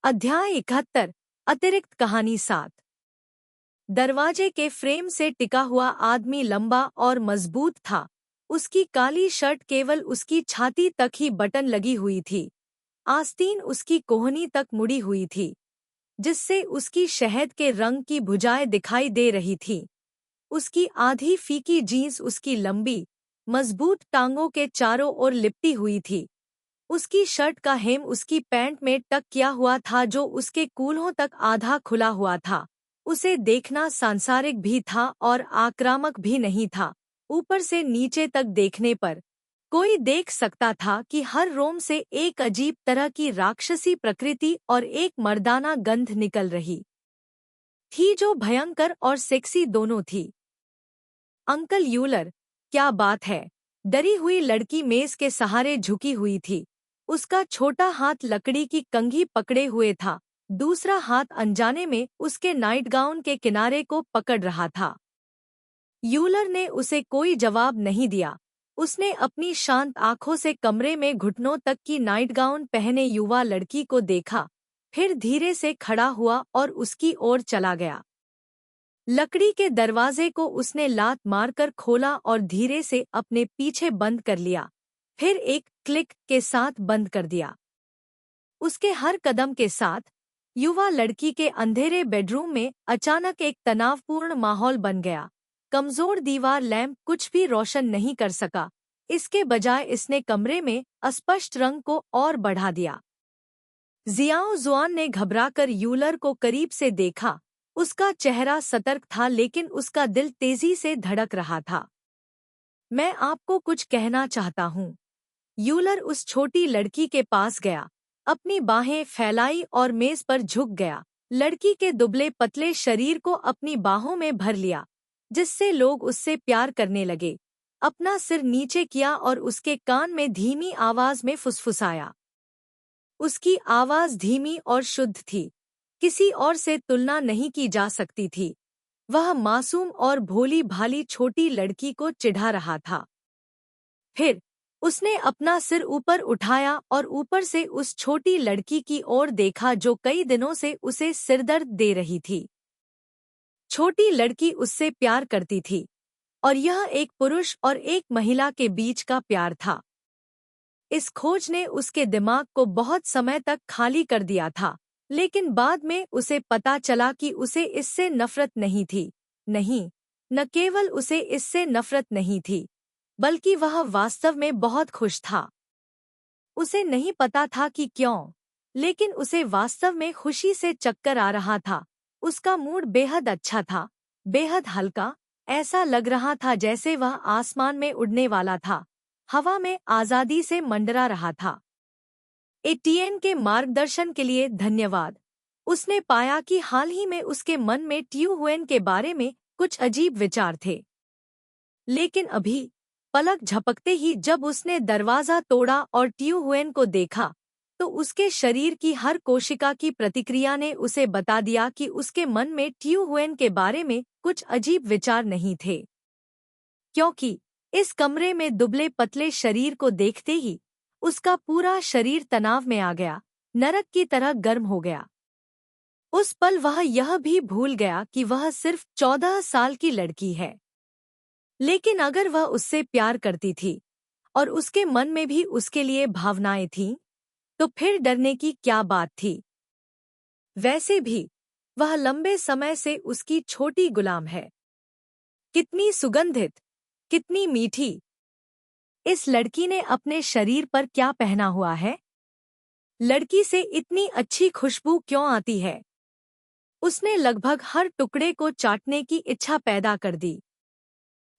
अध्याय 71। अतिरिक्त कहानी 7। दरवाजे के फ्रेम से टिका हुआ आदमी लंबा और मजबूत था। उसकी काली शर्ट केवल उसकी छाती तक ही बटन लगी हुई थी। आस्तीन उसकी कोहनी तक मुड़ी हुई थी, जिससे उसकी शहद के रंग की भुजाएं दिखाई दे रही थीं। उसकी आधी फीकी जीन्स उसकी लंबी, मजबूत टांगों के चारों ओर लिपटी हुई थी। उसकी शर्ट का हेम उसकी पैंट में टक किया हुआ था, जो उसके कूल्हों तक आधा खुला हुआ था। उसे देखना सांसारिक भी था और आक्रामक भी नहीं था। ऊपर से नीचे तक देखने पर कोई देख सकता था कि हर रोम से एक अजीब तरह की राक्षसी प्रकृति और एक मर्दाना गंध निकल रही थी, जो भयंकर और सेक्सी दोनों थी। अंकल यूलर, क्या बात है? डरी हुई लड़की मेज के सहारे झुकी हुई थी। उसका छोटा हाथ लकड़ी की कंघी पकड़े हुए था, दूसरा हाथ अनजाने में उसके नाइटगाउन के किनारे को पकड़ रहा था। यूलर ने उसे कोई जवाब नहीं दिया। उसने अपनी शांत आंखों से कमरे में घुटनों तक की नाइटगाउन पहने युवा लड़की को देखा, फिर धीरे से खड़ा हुआ और उसकी ओर चला गया। लकड़ी के दरवाजे को उसने लात मारकर खोला और धीरे से अपने पीछे बंद कर लिया, फिर एक क्लिक के साथ बंद कर दिया। उसके हर कदम के साथ युवा लड़की के अंधेरे बेडरूम में अचानक एक तनावपूर्ण माहौल बन गया। कमजोर दीवार लैंप कुछ भी रोशन नहीं कर सका, इसके बजाय इसने कमरे में अस्पष्ट रंग को और बढ़ा दिया। जियाओ जुआन ने घबराकर यूलर को करीब से देखा। उसका चेहरा सतर्क था, लेकिन उसका दिल तेजी से धड़क रहा था। मैं आपको कुछ कहना चाहता हूँ। यूलर उस छोटी लड़की के पास गया, अपनी बाहें फैलाई और मेज पर झुक गया। लड़की के दुबले पतले शरीर को अपनी बाहों में भर लिया, जिससे लोग उससे प्यार करने लगे। अपना सिर नीचे किया और उसके कान में धीमी आवाज में फुसफुसाया। उसकी आवाज धीमी और शुद्ध थी, किसी और से तुलना नहीं की जा सकती थी। वह मासूम और भोली भाली छोटी लड़की को चिढ़ा रहा था। फिर उसने अपना सिर ऊपर उठाया और ऊपर से उस छोटी लड़की की ओर देखा, जो कई दिनों से उसे सिरदर्द दे रही थी। छोटी लड़की उससे प्यार करती थी, और यह एक पुरुष और एक महिला के बीच का प्यार था। इस खोज ने उसके दिमाग को बहुत समय तक खाली कर दिया था, लेकिन बाद में उसे पता चला कि उसे इससे नफरत नहीं थी। नहीं, न केवल उसे इससे नफरत नहीं थी, बल्कि वह वास्तव में बहुत खुश था। उसे नहीं पता था कि क्यों, लेकिन उसे वास्तव में खुशी से चक्कर आ रहा था। उसका मूड बेहद अच्छा था, बेहद हल्का। ऐसा लग रहा था जैसे वह आसमान में उड़ने वाला था, हवा में आजादी से मंडरा रहा था। एटीएन के मार्गदर्शन के लिए धन्यवाद। उसने पाया कि हाल ही में उसके मन में ट्यू हुएन के बारे में कुछ अजीब विचार थे। लेकिन अभी, पलक झपकते ही जब उसने दरवाजा तोड़ा और ट्यू हुएन को देखा, तो उसके शरीर की हर कोशिका की प्रतिक्रिया ने उसे बता दिया कि उसके मन में ट्यू हुएन के बारे में कुछ अजीब विचार नहीं थे। क्योंकि इस कमरे में दुबले पतले शरीर को देखते ही उसका पूरा शरीर तनाव में आ गया, नरक की तरह गर्म हो गया। उस पल वह यह भी भूल गया कि वह सिर्फ 14 साल की लड़की है। लेकिन अगर वह उससे प्यार करती थी और उसके मन में भी उसके लिए भावनाएं थीं, तो फिर डरने की क्या बात थी? वैसे भी वह लंबे समय से उसकी छोटी गुलाम है। कितनी सुगंधित, कितनी मीठी! इस लड़की ने अपने शरीर पर क्या पहना हुआ है? लड़की से इतनी अच्छी खुशबू क्यों आती है? उसने लगभग हर टुकड़े को चाटने की इच्छा पैदा कर दी।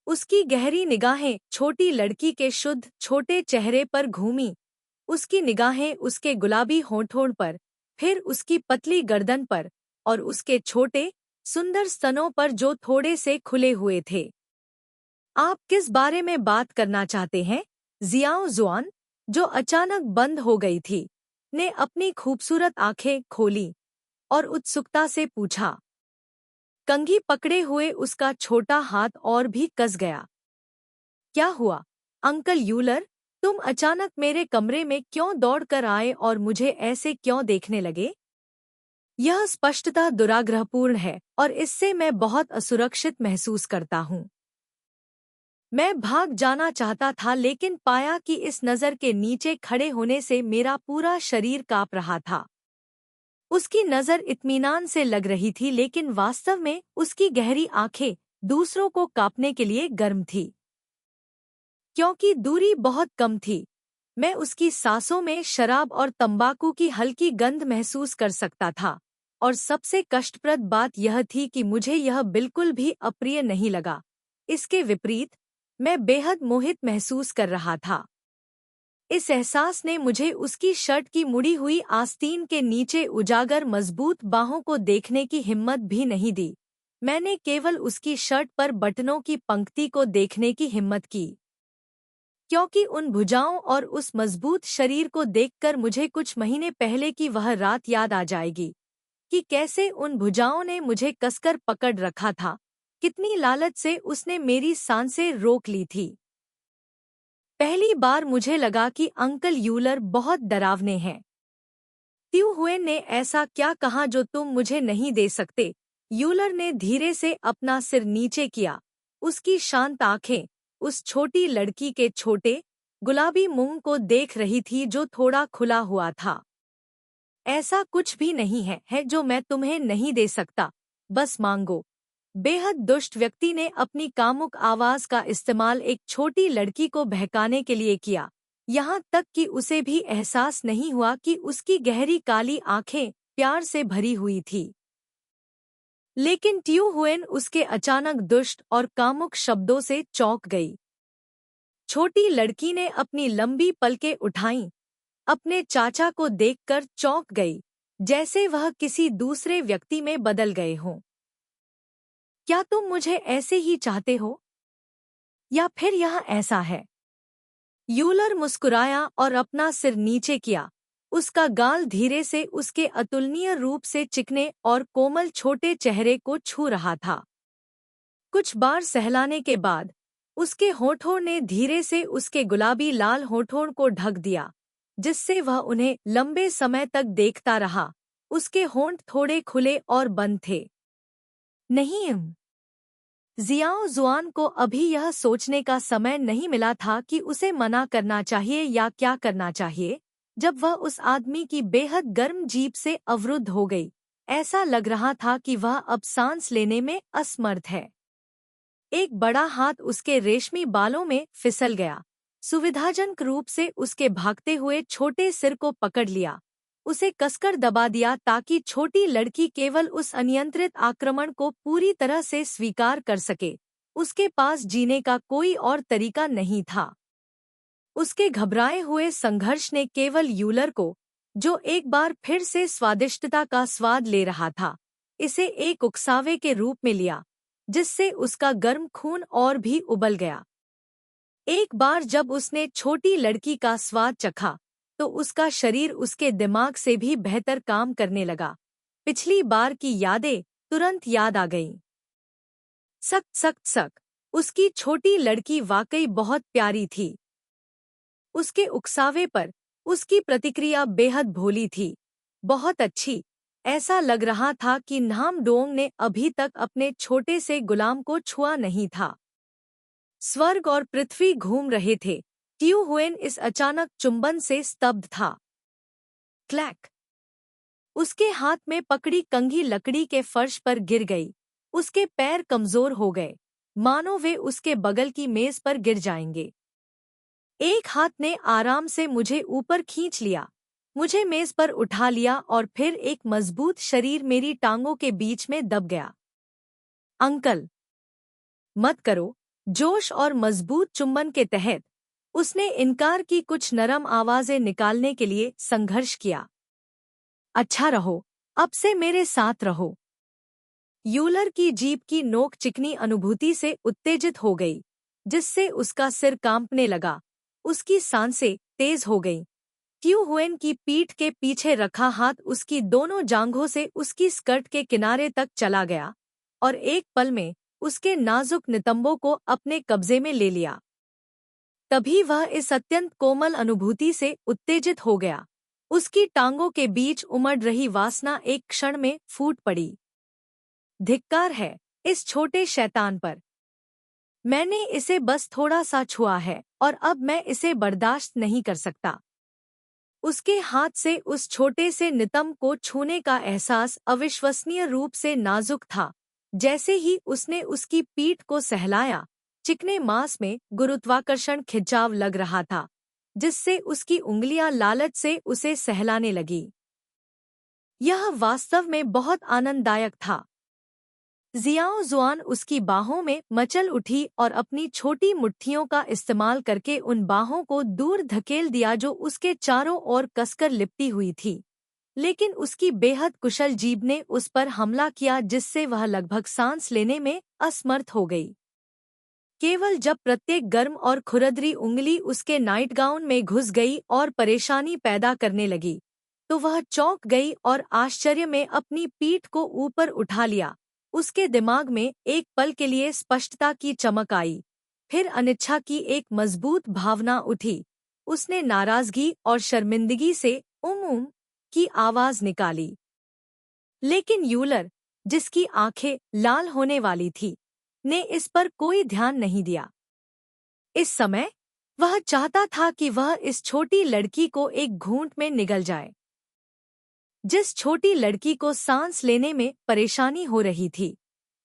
उसकी गहरी निगाहें छोटी लड़की के शुद्ध छोटे चेहरे पर घूमी। उसकी निगाहें उसके गुलाबी होठों पर, फिर उसकी पतली गर्दन पर, और उसके छोटे सुंदर स्तनों पर जो थोड़े से खुले हुए थे। आप किस बारे में बात करना चाहते हैं? जियाओ जुआन, जो अचानक बंद हो गई थी, ने अपनी खूबसूरत आंखें खोली और उत्सुकता से पूछा। कंघी पकड़े हुए उसका छोटा हाथ और भी कस गया। क्या हुआ, अंकल यूलर? तुम अचानक मेरे कमरे में क्यों दौड़ कर आए और मुझे ऐसे क्यों देखने लगे? यह स्पष्टता दुराग्रहपूर्ण है और इससे मैं बहुत असुरक्षित महसूस करता हूँ। मैं भाग जाना चाहता था लेकिन पाया कि इस नज़र के नीचे खड़े होने से मेरा पूरा शरीर काँप रहा था। उसकी नज़र इत्मीनान से लग रही थी लेकिन वास्तव में उसकी गहरी आंखें दूसरों को कांपने के लिए गर्म थी। क्योंकि दूरी बहुत कम थी, मैं उसकी सांसों में शराब और तंबाकू की हल्की गंध महसूस कर सकता था, और सबसे कष्टप्रद बात यह थी कि मुझे यह बिल्कुल भी अप्रिय नहीं लगा। इसके विपरीत, मैं बेहद मोहित महसूस कर रहा था। इस एहसास ने मुझे उसकी शर्ट की मुड़ी हुई आस्तीन के नीचे उजागर मजबूत बाहों को देखने की हिम्मत भी नहीं दी। मैंने केवल उसकी शर्ट पर बटनों की पंक्ति को देखने की हिम्मत की, क्योंकि उन भुजाओं और उस मजबूत शरीर को देखकर मुझे कुछ महीने पहले की वह रात याद आ जाएगी कि कैसे उन भुजाओं ने मुझे कसकर पकड़ रखा था, कितनी लालच से उसने मेरी सांसें रोक ली थी। पहली बार मुझे लगा कि अंकल यूलर बहुत डरावने हैं। त्यू हुएन ने ऐसा क्या कहा जो तुम मुझे नहीं दे सकते? यूलर ने धीरे से अपना सिर नीचे किया। उसकी शांत आंखें उस छोटी लड़की के छोटे गुलाबी मुंह को देख रही थी जो थोड़ा खुला हुआ था। ऐसा कुछ भी नहीं है जो मैं तुम्हें नहीं दे सकता, बस मांगो। बेहद दुष्ट व्यक्ति ने अपनी कामुक आवाज का इस्तेमाल एक छोटी लड़की को बहकाने के लिए किया, यहाँ तक कि उसे भी एहसास नहीं हुआ कि उसकी गहरी काली आंखें प्यार से भरी हुई थी। लेकिन ट्यू हुएन उसके अचानक दुष्ट और कामुक शब्दों से चौंक गई। छोटी लड़की ने अपनी लंबी पलकें उठाईं, अपने चाचा को देखकर चौंक गई, जैसे वह किसी दूसरे व्यक्ति में बदल गए हों। क्या तुम मुझे ऐसे ही चाहते हो? या फिर यह ऐसा है? यूलर मुस्कुराया और अपना सिर नीचे किया। उसका गाल धीरे से उसके अतुलनीय रूप से चिकने और कोमल छोटे चेहरे को छू रहा था। कुछ बार सहलाने के बाद उसके होठों ने धीरे से उसके गुलाबी लाल होठों को ढक दिया, जिससे वह उन्हें लंबे समय तक देखता रहा। उसके होंठ थोड़े खुले और बंद थे। नहीं, जियाओ जुआन को अभी यह सोचने का समय नहीं मिला था कि उसे मना करना चाहिए या क्या करना चाहिए, जब वह उस आदमी की बेहद गर्म जीभ से अवरुद्ध हो गई। ऐसा लग रहा था कि वह अब सांस लेने में असमर्थ है। एक बड़ा हाथ उसके रेशमी बालों में फिसल गया, सुविधाजनक रूप से उसके भागते हुए छोटे सिर को पकड़ लिया, उसे कसकर दबा दिया ताकि छोटी लड़की केवल उस अनियंत्रित आक्रमण को पूरी तरह से स्वीकार कर सके। उसके पास जीने का कोई और तरीका नहीं था। उसके घबराए हुए संघर्ष ने केवल यूलर को, जो एक बार फिर से स्वादिष्टता का स्वाद ले रहा था, इसे एक उकसावे के रूप में लिया, जिससे उसका गर्म खून और भी उबल गया। एक बार जब उसने छोटी लड़की का स्वाद चखा, तो उसका शरीर उसके दिमाग से भी बेहतर काम करने लगा। पिछली बार की यादें तुरंत याद आ गईं। सक सक सक, उसकी छोटी लड़की वाकई बहुत प्यारी थी। उसके उकसावे पर उसकी प्रतिक्रिया बेहद भोली थी, बहुत अच्छी। ऐसा लग रहा था कि नाम डोंग ने अभी तक अपने छोटे से गुलाम को छुआ नहीं था। स्वर्ग और पृथ्वी घूम रहे थे। ट्यू हुएन इस अचानक चुंबन से स्तब्ध था। क्लैक! उसके हाथ में पकड़ी कंघी लकड़ी के फर्श पर गिर गई। उसके पैर कमजोर हो गए, मानो वे उसके बगल की मेज पर गिर जाएंगे। एक हाथ ने आराम से मुझे ऊपर खींच लिया, मुझे मेज पर उठा लिया और फिर एक मजबूत शरीर मेरी टांगों के बीच में दब गया। अंकल! मत करो। जोश और मजबूत चुंबन के तहत उसने इनकार की कुछ नरम आवाजें निकालने के लिए संघर्ष किया। अच्छा रहो, अब से मेरे साथ रहो। यूलर की जीभ की नोक चिकनी अनुभूति से उत्तेजित हो गई, जिससे उसका सिर कांपने लगा। उसकी सांसें तेज हो गईं। ट्यू हुएन की पीठ के पीछे रखा हाथ उसकी दोनों जांघों से उसकी स्कर्ट के किनारे तक चला गया और एक पल में उसके नाजुक नितंबों को अपने कब्जे में ले लिया। तभी वह इस अत्यंत कोमल अनुभूति से उत्तेजित हो गया। उसकी टांगों के बीच उमड़ रही वासना एक क्षण में फूट पड़ी। धिक्कार है इस छोटे शैतान पर। मैंने इसे बस थोड़ा सा छुआ है और अब मैं इसे बर्दाश्त नहीं कर सकता। उसके हाथ से उस छोटे से नितंब को छूने का एहसास अविश्वसनीय रूप से नाजुक था। जैसे ही उसने उसकी पीठ को सहलाया, चिकने मांस में गुरुत्वाकर्षण खिंचाव लग रहा था, जिससे उसकी उंगलियां लालच से उसे सहलाने लगी। यह वास्तव में बहुत आनंददायक था। जियाओ जुआन उसकी बाहों में मचल उठी और अपनी छोटी मुट्ठियों का इस्तेमाल करके उन बाहों को दूर धकेल दिया जो उसके चारों ओर कसकर लिपटी हुई थी। लेकिन उसकी बेहद कुशल जीभ ने उस पर हमला किया, जिससे वह लगभग सांस लेने में असमर्थ हो गई। केवल जब प्रत्येक गर्म और खुरदरी उंगली उसके नाइटगाउन में घुस गई और परेशानी पैदा करने लगी, तो वह चौंक गई और आश्चर्य में अपनी पीठ को ऊपर उठा लिया। उसके दिमाग में एक पल के लिए स्पष्टता की चमक आई, फिर अनिच्छा की एक मजबूत भावना उठी। उसने नाराजगी और शर्मिंदगी से उम की आवाज निकाली। लेकिन यूलर, जिसकी आंखें लाल होने वाली थी, ने इस पर कोई ध्यान नहीं दिया। इस समय वह चाहता था कि वह इस छोटी लड़की को एक घूंट में निगल जाए। जिस छोटी लड़की को सांस लेने में परेशानी हो रही थी,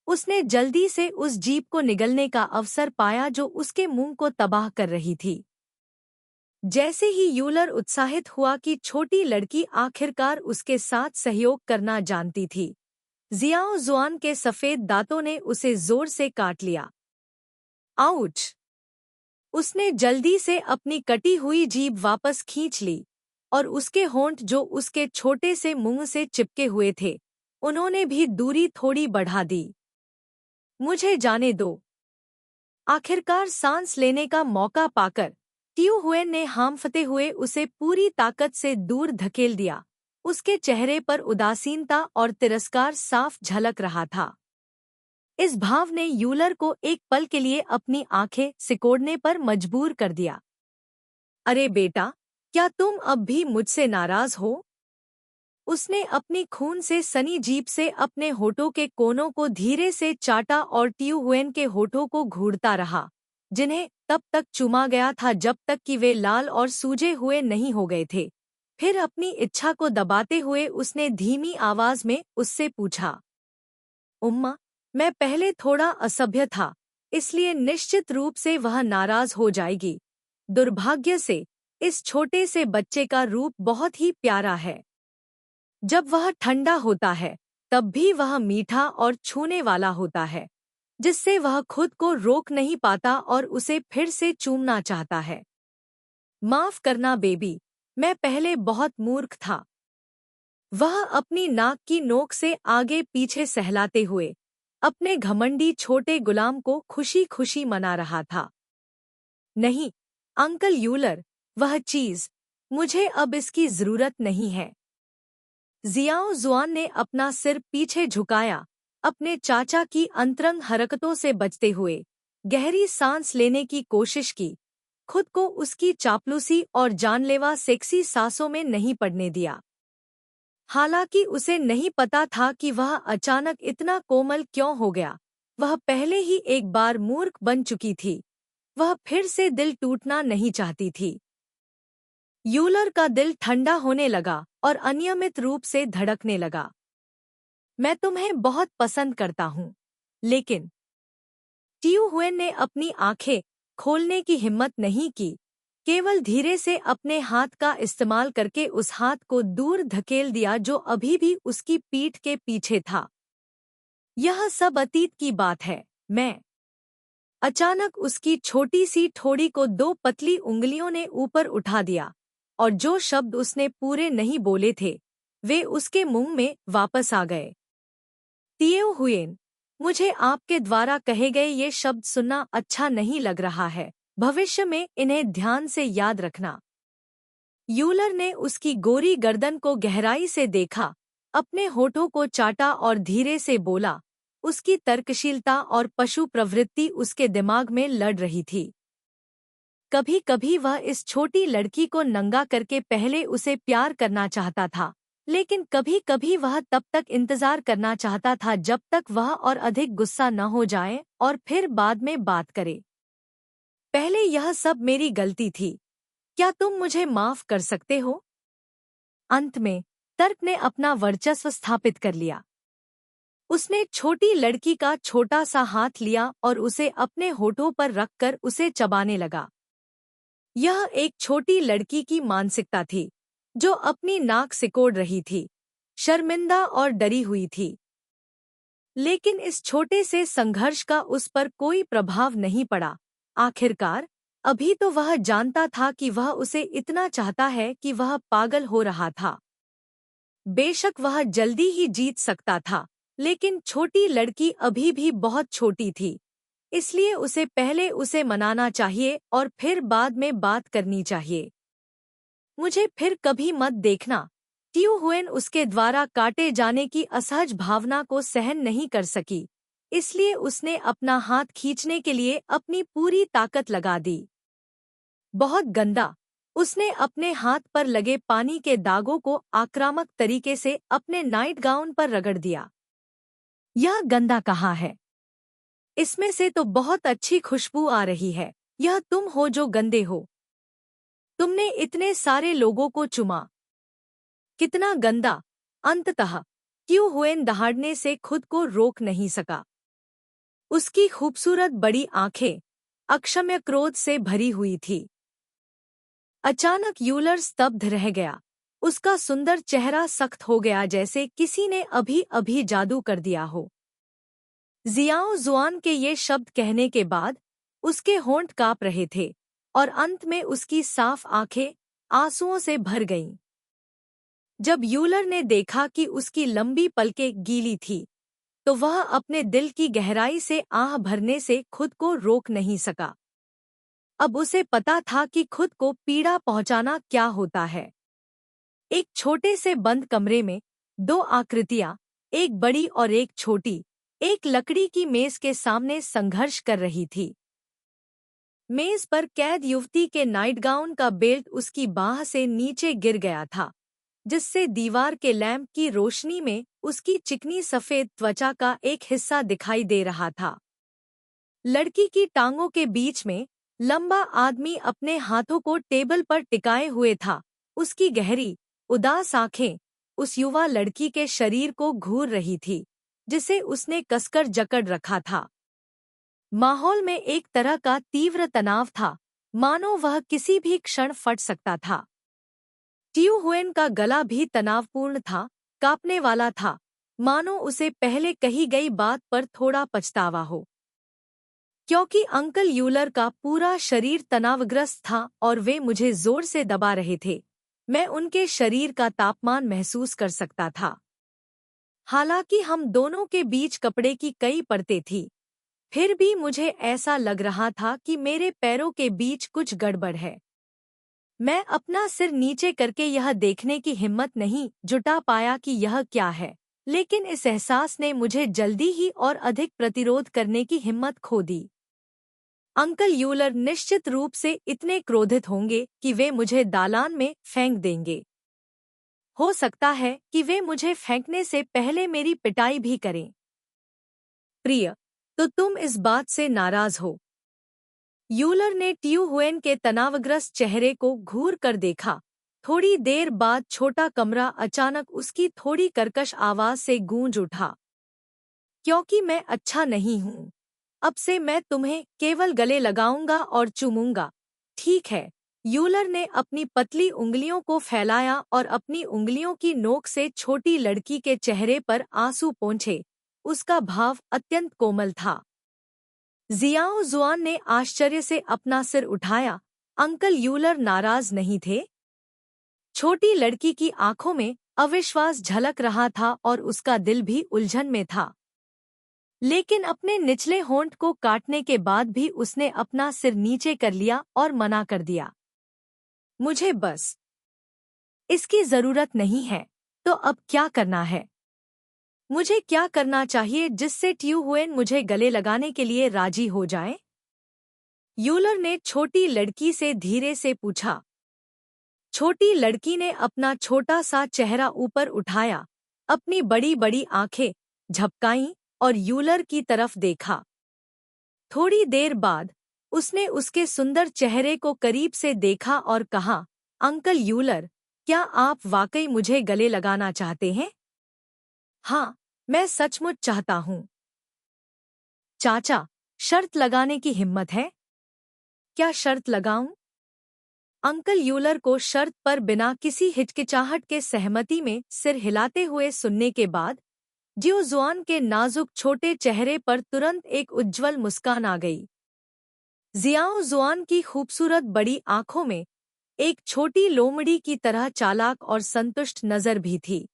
उसने जल्दी से उस जीभ को निगलने का अवसर पाया जो उसके मुंह को तबाह कर रही थी। जैसे ही यूलर उत्साहित हुआ कि छोटी लड़की आखिरकार उसके साथ सहयोग करना जानती थी, जियाओ जुआन के सफेद दांतों ने उसे जोर से काट लिया। आउच! उसने जल्दी से अपनी कटी हुई जीभ वापस खींच ली और उसके होंठ जो उसके छोटे से मुंह से चिपके हुए थे, उन्होंने भी दूरी थोड़ी बढ़ा दी। मुझे जाने दो। आखिरकार सांस लेने का मौका पाकर टियो हुएन ने हांफते हुए उसे पूरी ताकत से दूर धकेल दिया। उसके चेहरे पर उदासीनता और तिरस्कार साफ झलक रहा था। इस भाव ने यूलर को एक पल के लिए अपनी आंखें सिकोड़ने पर मजबूर कर दिया। अरे बेटा, क्या तुम अब भी मुझसे नाराज हो? उसने अपनी खून से सनी जीभ से अपने होठों के कोनों को धीरे से चाटा और टियो हुएन के होठों को घूरता रहा, जिन्हें तब तक चूमा गया था जब तक कि वे लाल और सूजे हुए नहीं हो गए थे। फिर अपनी इच्छा को दबाते हुए उसने धीमी आवाज में उससे पूछा, उम्मा, मैं पहले थोड़ा असभ्य था, इसलिए निश्चित रूप से वह नाराज हो जाएगी। दुर्भाग्य से इस छोटे से बच्चे का रूप बहुत ही प्यारा है। जब वह ठंडा होता है, तब भी वह मीठा और छूने वाला होता है, जिससे वह खुद को रोक नहीं पाता और उसे फिर से चूमना चाहता है। माफ करना बेबी, मैं पहले बहुत मूर्ख था। वह अपनी नाक की नोक से आगे पीछे सहलाते हुए अपने घमंडी छोटे गुलाम को खुशी खुशी मना रहा था। नहीं, अंकल यूलर, वह चीज, मुझे अब इसकी जरूरत नहीं है। जियाओ जुआन ने अपना सिर पीछे झुकाया, अपने चाचा की अंतरंग हरकतों से बचते हुए गहरी सांस लेने की कोशिश की, खुद को उसकी चापलूसी और जानलेवा सेक्सी सांसों में नहीं पड़ने दिया। हालांकि उसे नहीं पता था कि वह अचानक इतना कोमल क्यों हो गया। वह पहले ही एक बार मूर्ख बन चुकी थी। वह फिर से दिल टूटना नहीं चाहती थी। यूलर का दिल ठंडा होने लगा और अनियमित रूप से धड़कने लगा। मैं तुम्हें बहुत पसंद करता हूँ, लेकिन टियो हुएन ने अपनी आंखें खोलने की हिम्मत नहीं की, केवल धीरे से अपने हाथ का इस्तेमाल करके उस हाथ को दूर धकेल दिया जो अभी भी उसकी पीठ के पीछे था। यह सब अतीत की बात है। मैं अचानक उसकी छोटी सी ठोड़ी को दो पतली उंगलियों ने ऊपर उठा दिया और जो शब्द उसने पूरे नहीं बोले थे, वे उसके मुंह में वापस आ गए। टियो हुएन, मुझे आपके द्वारा कहे गए ये शब्द सुनना अच्छा नहीं लग रहा है। भविष्य में इन्हें ध्यान से याद रखना। यूलर ने उसकी गोरी गर्दन को गहराई से देखा, अपने होठों को चाटा और धीरे से बोला। उसकी तर्कशीलता और पशु प्रवृत्ति उसके दिमाग में लड़ रही थी। कभी कभी वह इस छोटी लड़की को नंगा करके पहले उसे प्यार करना चाहता था, लेकिन कभी कभी वह तब तक इंतजार करना चाहता था जब तक वह और अधिक गुस्सा न हो जाए और फिर बाद में बात करे। पहले यह सब मेरी गलती थी। क्या तुम मुझे माफ कर सकते हो? अंत में तर्क ने अपना वर्चस्व स्थापित कर लिया। उसने छोटी लड़की का छोटा सा हाथ लिया और उसे अपने होठों पर रखकर उसे चबाने लगा। यह एक छोटी लड़की की मानसिकता थी, जो अपनी नाक सिकोड़ रही थी, शर्मिंदा और डरी हुई थी। लेकिन इस छोटे से संघर्ष का उस पर कोई प्रभाव नहीं पड़ा। आखिरकार अभी तो वह जानता था कि वह उसे इतना चाहता है कि वह पागल हो रहा था। बेशक वह जल्दी ही जीत सकता था, लेकिन छोटी लड़की अभी भी बहुत छोटी थी, इसलिए उसे पहले उसे मनाना चाहिए और फिर बाद में बात करनी चाहिए। मुझे फिर कभी मत देखना। टियो हुएन उसके द्वारा काटे जाने की असहज भावना को सहन नहीं कर सकी, इसलिए उसने अपना हाथ खींचने के लिए अपनी पूरी ताकत लगा दी। बहुत गंदा। उसने अपने हाथ पर लगे पानी के दागों को आक्रामक तरीके से अपने नाइट गाउन पर रगड़ दिया। यह गंदा कहाँ है? इसमें से तो बहुत अच्छी खुशबू आ रही है। यह तुम हो जो गंदे हो। तुमने इतने सारे लोगों को चुमा। कितना गंदा। अंततः टियो हुएन दहाड़ने से खुद को रोक नहीं सका। उसकी खूबसूरत बड़ी आंखें अक्षम्य क्रोध से भरी हुई थी। अचानक यूलर स्तब्ध रह गया। उसका सुंदर चेहरा सख्त हो गया, जैसे किसी ने अभी अभी जादू कर दिया हो। जियाओ जुआन के ये शब्द कहने के बाद उसके होंठ कांप रहे थे और अंत में उसकी साफ आंखें आंसुओं से भर गईं। जब यूलर ने देखा कि उसकी लंबी पलकें गीली थी, तो वह अपने दिल की गहराई से आह भरने से खुद को रोक नहीं सका। अब उसे पता था कि खुद को पीड़ा पहुंचाना क्या होता है। एक छोटे से बंद कमरे में दो आकृतियां, एक बड़ी और एक छोटी, एक लकड़ी की मेज के सामने संघर्ष कर रही थी। मेज पर कैद युवती के नाइटगाउन का बेल्ट उसकी बाह से नीचे गिर गया था, जिससे दीवार के लैंप की रोशनी में उसकी चिकनी सफेद त्वचा का एक हिस्सा दिखाई दे रहा था। लड़की की टांगों के बीच में लंबा आदमी अपने हाथों को टेबल पर टिकाए हुए था। उसकी गहरी, उदास आंखें उस युवा लड़की के शरीर को घूर रही थी, जिसे उसने कसकर जकड़ रखा था। माहौल में एक तरह का तीव्र तनाव था, मानो वह किसी भी क्षण फट सकता था। टियो हुएन का गला भी तनावपूर्ण था, कांपने वाला था, मानो उसे पहले कही गई बात पर थोड़ा पछतावा हो। क्योंकि अंकल यूलर का पूरा शरीर तनावग्रस्त था और वे मुझे जोर से दबा रहे थे। मैं उनके शरीर का तापमान महसूस कर सकता था। हालांकि हम दोनों के बीच कपड़े की कई परतें थीं, फिर भी मुझे ऐसा लग रहा था कि मेरे पैरों के बीच कुछ गड़बड़ है। मैं अपना सिर नीचे करके यह देखने की हिम्मत नहीं जुटा पाया कि यह क्या है, लेकिन इस एहसास ने मुझे जल्दी ही और अधिक प्रतिरोध करने की हिम्मत खो दी। अंकल यूलर निश्चित रूप से इतने क्रोधित होंगे कि वे मुझे दालान में फेंक देंगे। हो सकता है कि वे मुझे फेंकने से पहले मेरी पिटाई भी करें। प्रिय, तो तुम इस बात से नाराज हो? यूलर ने टियो हुएन के तनावग्रस्त चेहरे को घूर कर देखा। थोड़ी देर बाद छोटा कमरा अचानक उसकी थोड़ी कर्कश आवाज से गूंज उठा। क्योंकि मैं अच्छा नहीं हूँ, अब से मैं तुम्हें केवल गले लगाऊंगा और चूमूंगा, ठीक है? यूलर ने अपनी पतली उंगलियों को फैलाया और अपनी उंगलियों की नोक से छोटी लड़की के चेहरे पर आंसू पोंछे। उसका भाव अत्यंत कोमल था। जियाओ जुआन ने आश्चर्य से अपना सिर उठाया। अंकल यूलर नाराज नहीं थे। छोटी लड़की की आंखों में अविश्वास झलक रहा था और उसका दिल भी उलझन में था। लेकिन अपने निचले होंठ को काटने के बाद भी उसने अपना सिर नीचे कर लिया और मना कर दिया। मुझे बस इसकी जरूरत नहीं है। तो अब क्या करना है? मुझे क्या करना चाहिए जिससे टियो हुएन मुझे गले लगाने के लिए राजी हो जाए? यूलर ने छोटी लड़की से धीरे से पूछा। छोटी लड़की ने अपना छोटा सा चेहरा ऊपर उठाया, अपनी बड़ी बड़ी आंखें झपकाईं और यूलर की तरफ देखा। थोड़ी देर बाद उसने उसके सुंदर चेहरे को करीब से देखा और कहा, अंकल यूलर, क्या आप वाकई मुझे गले लगाना चाहते हैं? हाँ, मैं सचमुच चाहता हूँ। चाचा, शर्त लगाने की हिम्मत है? क्या शर्त लगाऊं? अंकल यूलर को शर्त पर बिना किसी हिचकिचाहट के सहमति में सिर हिलाते हुए सुनने के बाद जियो जुआन के नाजुक छोटे चेहरे पर तुरंत एक उज्ज्वल मुस्कान आ गई। जियाओ जुआन की खूबसूरत बड़ी आंखों में एक छोटी लोमड़ी की तरह चालाक और संतुष्ट नजर भी थी,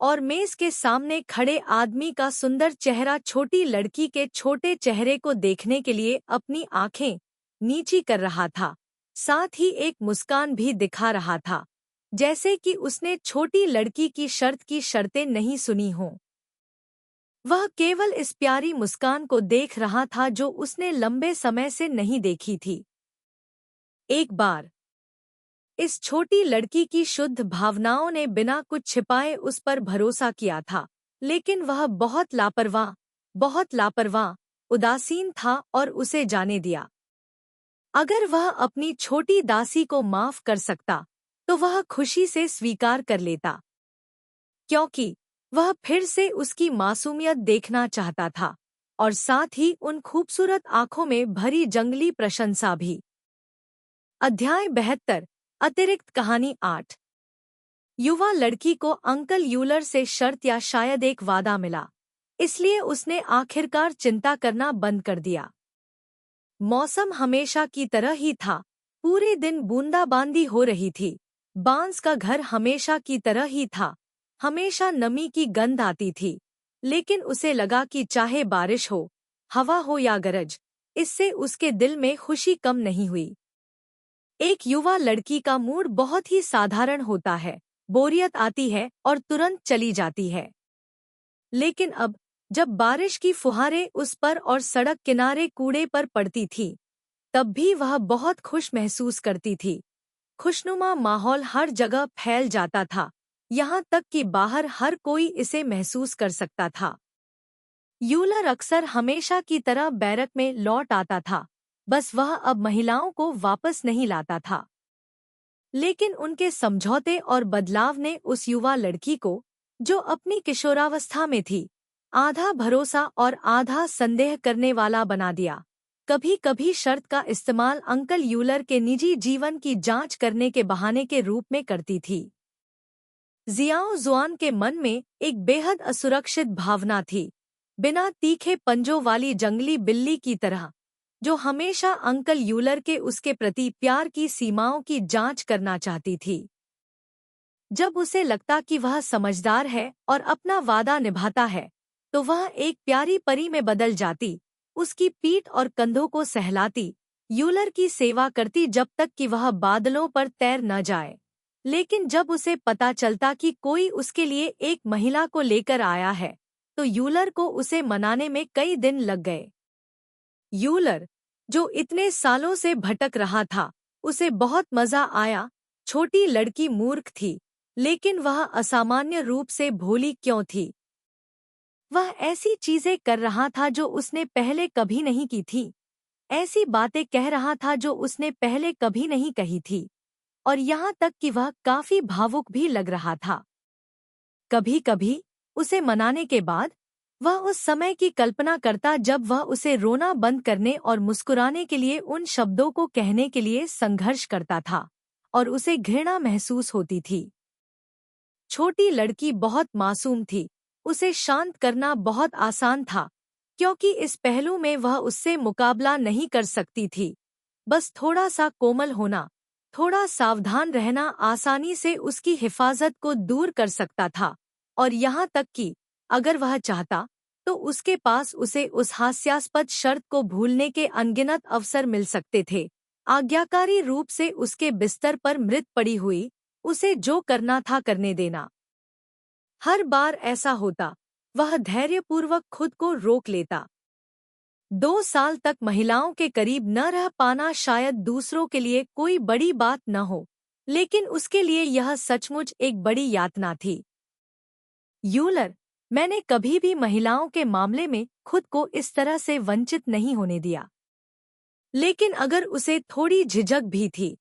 और मेज के सामने खड़े आदमी का सुंदर चेहरा छोटी लड़की के छोटे चेहरे को देखने के लिए अपनी आंखें नीची कर रहा था, साथ ही एक मुस्कान भी दिखा रहा था, जैसे कि उसने छोटी लड़की की शर्तें नहीं सुनी हों। वह केवल इस प्यारी मुस्कान को देख रहा था जो उसने लंबे समय से नहीं देखी थी। एक बार इस छोटी लड़की की शुद्ध भावनाओं ने बिना कुछ छिपाए उस पर भरोसा किया था, लेकिन वह बहुत लापरवाह, उदासीन था और उसे जाने दिया। अगर वह अपनी छोटी दासी को माफ कर सकता तो वह खुशी से स्वीकार कर लेता, क्योंकि वह फिर से उसकी मासूमियत देखना चाहता था और साथ ही उन खूबसूरत आंखों में भरी जंगली प्रशंसा भी। अध्याय 72 अतिरिक्त कहानी 8। युवा लड़की को अंकल यूलर से शर्त या शायद एक वादा मिला, इसलिए उसने आखिरकार चिंता करना बंद कर दिया। मौसम हमेशा की तरह ही था, पूरे दिन बूंदाबांदी हो रही थी। बांस का घर हमेशा की तरह ही था, हमेशा नमी की गंध आती थी, लेकिन उसे लगा कि चाहे बारिश हो, हवा हो या गरज, इससे उसके दिल में खुशी कम नहीं हुई। एक युवा लड़की का मूड बहुत ही साधारण होता है, बोरियत आती है और तुरंत चली जाती है। लेकिन अब जब बारिश की फुहारें उस पर और सड़क किनारे कूड़े पर पड़ती थी, तब भी वह बहुत खुश महसूस करती थी। खुशनुमा माहौल हर जगह फैल जाता था, यहाँ तक कि बाहर हर कोई इसे महसूस कर सकता था। यूलर अक्सर हमेशा की तरह बैरक में लौट आता था, बस वह अब महिलाओं को वापस नहीं लाता था। लेकिन उनके समझौते और बदलाव ने उस युवा लड़की को, जो अपनी किशोरावस्था में थी, आधा भरोसा और आधा संदेह करने वाला बना दिया। कभी कभी शर्त का इस्तेमाल अंकल यूलर के निजी जीवन की जांच करने के बहाने के रूप में करती थी। जियाओ जुआन के मन में एक बेहद असुरक्षित भावना थी, बिना तीखे पंजों वाली जंगली बिल्ली की तरह, जो हमेशा अंकल यूलर के उसके प्रति प्यार की सीमाओं की जांच करना चाहती थी। जब उसे लगता कि वह समझदार है और अपना वादा निभाता है, तो वह एक प्यारी परी में बदल जाती, उसकी पीठ और कंधों को सहलाती, यूलर की सेवा करती जब तक कि वह बादलों पर तैर न जाए। लेकिन जब उसे पता चलता कि कोई उसके लिए एक महिला को लेकर आया है, तो यूलर को उसे मनाने में कई दिन लग गए। यूलर, जो इतने सालों से भटक रहा था, उसे बहुत मजा आया। छोटी लड़की मूर्ख थी, लेकिन वह असामान्य रूप से भोली क्यों थी? वह ऐसी चीजें कर रहा था जो उसने पहले कभी नहीं की थी, ऐसी बातें कह रहा था जो उसने पहले कभी नहीं कही थी, और यहाँ तक कि वह काफी भावुक भी लग रहा था। कभी कभी उसे मनाने के बाद वह उस समय की कल्पना करता जब वह उसे रोना बंद करने और मुस्कुराने के लिए उन शब्दों को कहने के लिए संघर्ष करता था, और उसे घृणा महसूस होती थी। छोटी लड़की बहुत मासूम थी, उसे शांत करना बहुत आसान था, क्योंकि इस पहलू में वह उससे मुकाबला नहीं कर सकती थी। बस थोड़ा सा कोमल होना, थोड़ा सावधान रहना आसानी से उसकी हिफाजत को दूर कर सकता था, और यहाँ तक कि अगर वह चाहता तो उसके पास उसे उस हास्यास्पद शर्त को भूलने के अनगिनत अवसर मिल सकते थे। आज्ञाकारी रूप से उसके बिस्तर पर मृत पड़ी हुई, उसे जो करना था करने देना। हर बार ऐसा होता, वह धैर्यपूर्वक खुद को रोक लेता। 2 साल तक महिलाओं के करीब न रह पाना शायद दूसरों के लिए कोई बड़ी बात न हो, लेकिन उसके लिए यह सचमुच एक बड़ी यातना थी। यूलर, मैंने कभी भी महिलाओं के मामले में खुद को इस तरह से वंचित नहीं होने दिया। लेकिन अगर उसे थोड़ी झिझक भी थी,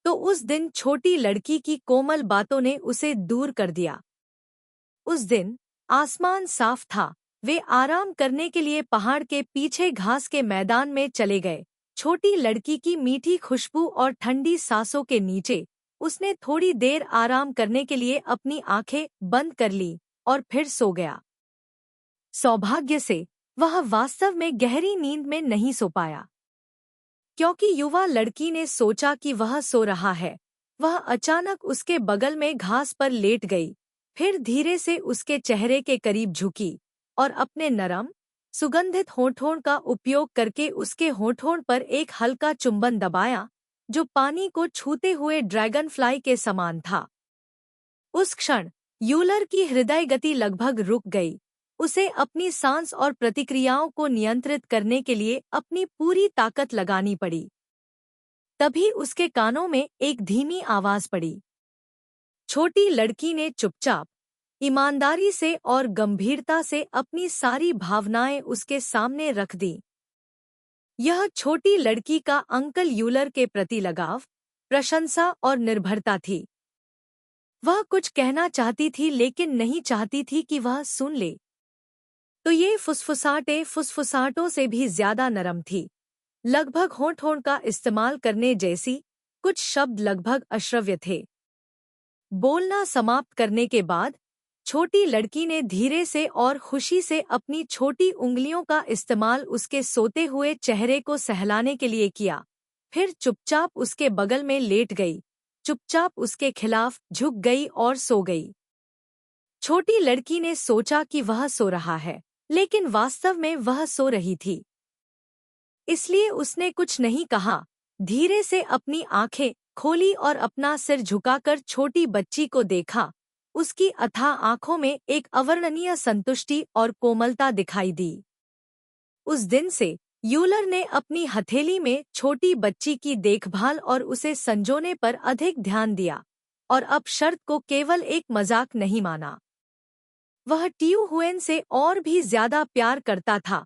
तो उस दिन छोटी लड़की की कोमल बातों ने उसे दूर कर दिया। उस दिन आसमान साफ था। वे आराम करने के लिए पहाड़ के पीछे घास के मैदान में चले गए। छोटी लड़की की मीठी खुशबू और ठंडी सांसों के नीचे उसने थोड़ी देर आराम करने के लिए अपनी आंखें बंद कर ली और फिर सो गया। सौभाग्य से वह वास्तव में गहरी नींद में नहीं सो पाया, क्योंकि युवा लड़की ने सोचा कि वह सो रहा है। वह अचानक उसके बगल में घास पर लेट गई, फिर धीरे से उसके चेहरे के करीब झुकी और अपने नरम, सुगंधित होठों का उपयोग करके उसके होठों पर एक हल्का चुंबन दबाया, जो पानी को छूते हुए ड्रैगन फ्लाई के समान था। उस क्षण यूलर की हृदय गति लगभग रुक गई। उसे अपनी सांस और प्रतिक्रियाओं को नियंत्रित करने के लिए अपनी पूरी ताकत लगानी पड़ी। तभी उसके कानों में एक धीमी आवाज पड़ी। छोटी लड़की ने चुपचाप, ईमानदारी से और गंभीरता से अपनी सारी भावनाएं उसके सामने रख दी। यह छोटी लड़की का अंकल यूलर के प्रति लगाव, प्रशंसा और निर्भरता थी। वह कुछ कहना चाहती थी लेकिन नहीं चाहती थी कि वह सुन ले। तो ये फुसफुसाहटें फुसफुसाहटों से भी ज्यादा नरम थी, लगभग होंठ-होंठ का इस्तेमाल करने जैसी। कुछ शब्द लगभग अश्रव्य थे। बोलना समाप्त करने के बाद छोटी लड़की ने धीरे से और खुशी से अपनी छोटी उंगलियों का इस्तेमाल उसके सोते हुए चेहरे को सहलाने के लिए किया। फिर चुपचाप उसके बगल में लेट गई, चुपचाप उसके खिलाफ झुक गई और सो गई। छोटी लड़की ने सोचा कि वह सो रहा है, लेकिन वास्तव में वह सो रही थी। इसलिए उसने कुछ नहीं कहा, धीरे से अपनी आंखें खोली और अपना सिर झुकाकर छोटी बच्ची को देखा। उसकी अथाह आंखों में एक अवर्णनीय संतुष्टि और कोमलता दिखाई दी। उस दिन से यूलर ने अपनी हथेली में छोटी बच्ची की देखभाल और उसे संजोने पर अधिक ध्यान दिया, और अब शर्त को केवल एक मजाक नहीं माना। वह टियू हुएन से और भी ज्यादा प्यार करता था,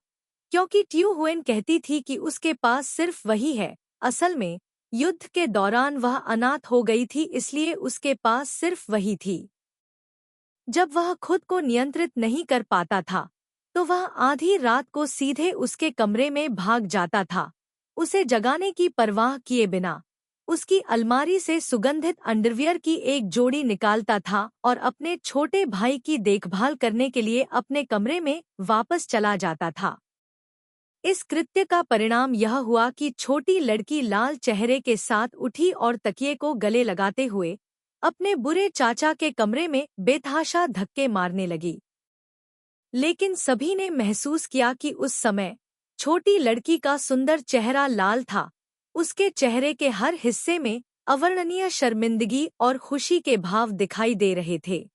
क्योंकि टियू हुएन कहती थी कि उसके पास सिर्फ वही है। असल में युद्ध के दौरान वह अनाथ हो गई थी, इसलिए उसके पास सिर्फ वही थी। जब वह खुद को नियंत्रित नहीं कर पाता था, तो वह आधी रात को सीधे उसके कमरे में भाग जाता था, उसे जगाने की परवाह किए बिना। उसकी अलमारी से सुगंधित अंडरवियर की एक जोड़ी निकालता था और अपने छोटे भाई की देखभाल करने के लिए अपने कमरे में वापस चला जाता था। इस कृत्य का परिणाम यह हुआ कि छोटी लड़की लाल चेहरे के साथ उठी और तकिए को गले लगाते हुए अपने बुरे चाचा के कमरे में बेतहाशा धक्के मारने लगी। लेकिन सभी ने महसूस किया कि उस समय छोटी लड़की का सुंदर चेहरा लाल था। उसके चेहरे के हर हिस्से में अवर्णनीय शर्मिंदगी और खुशी के भाव दिखाई दे रहे थे।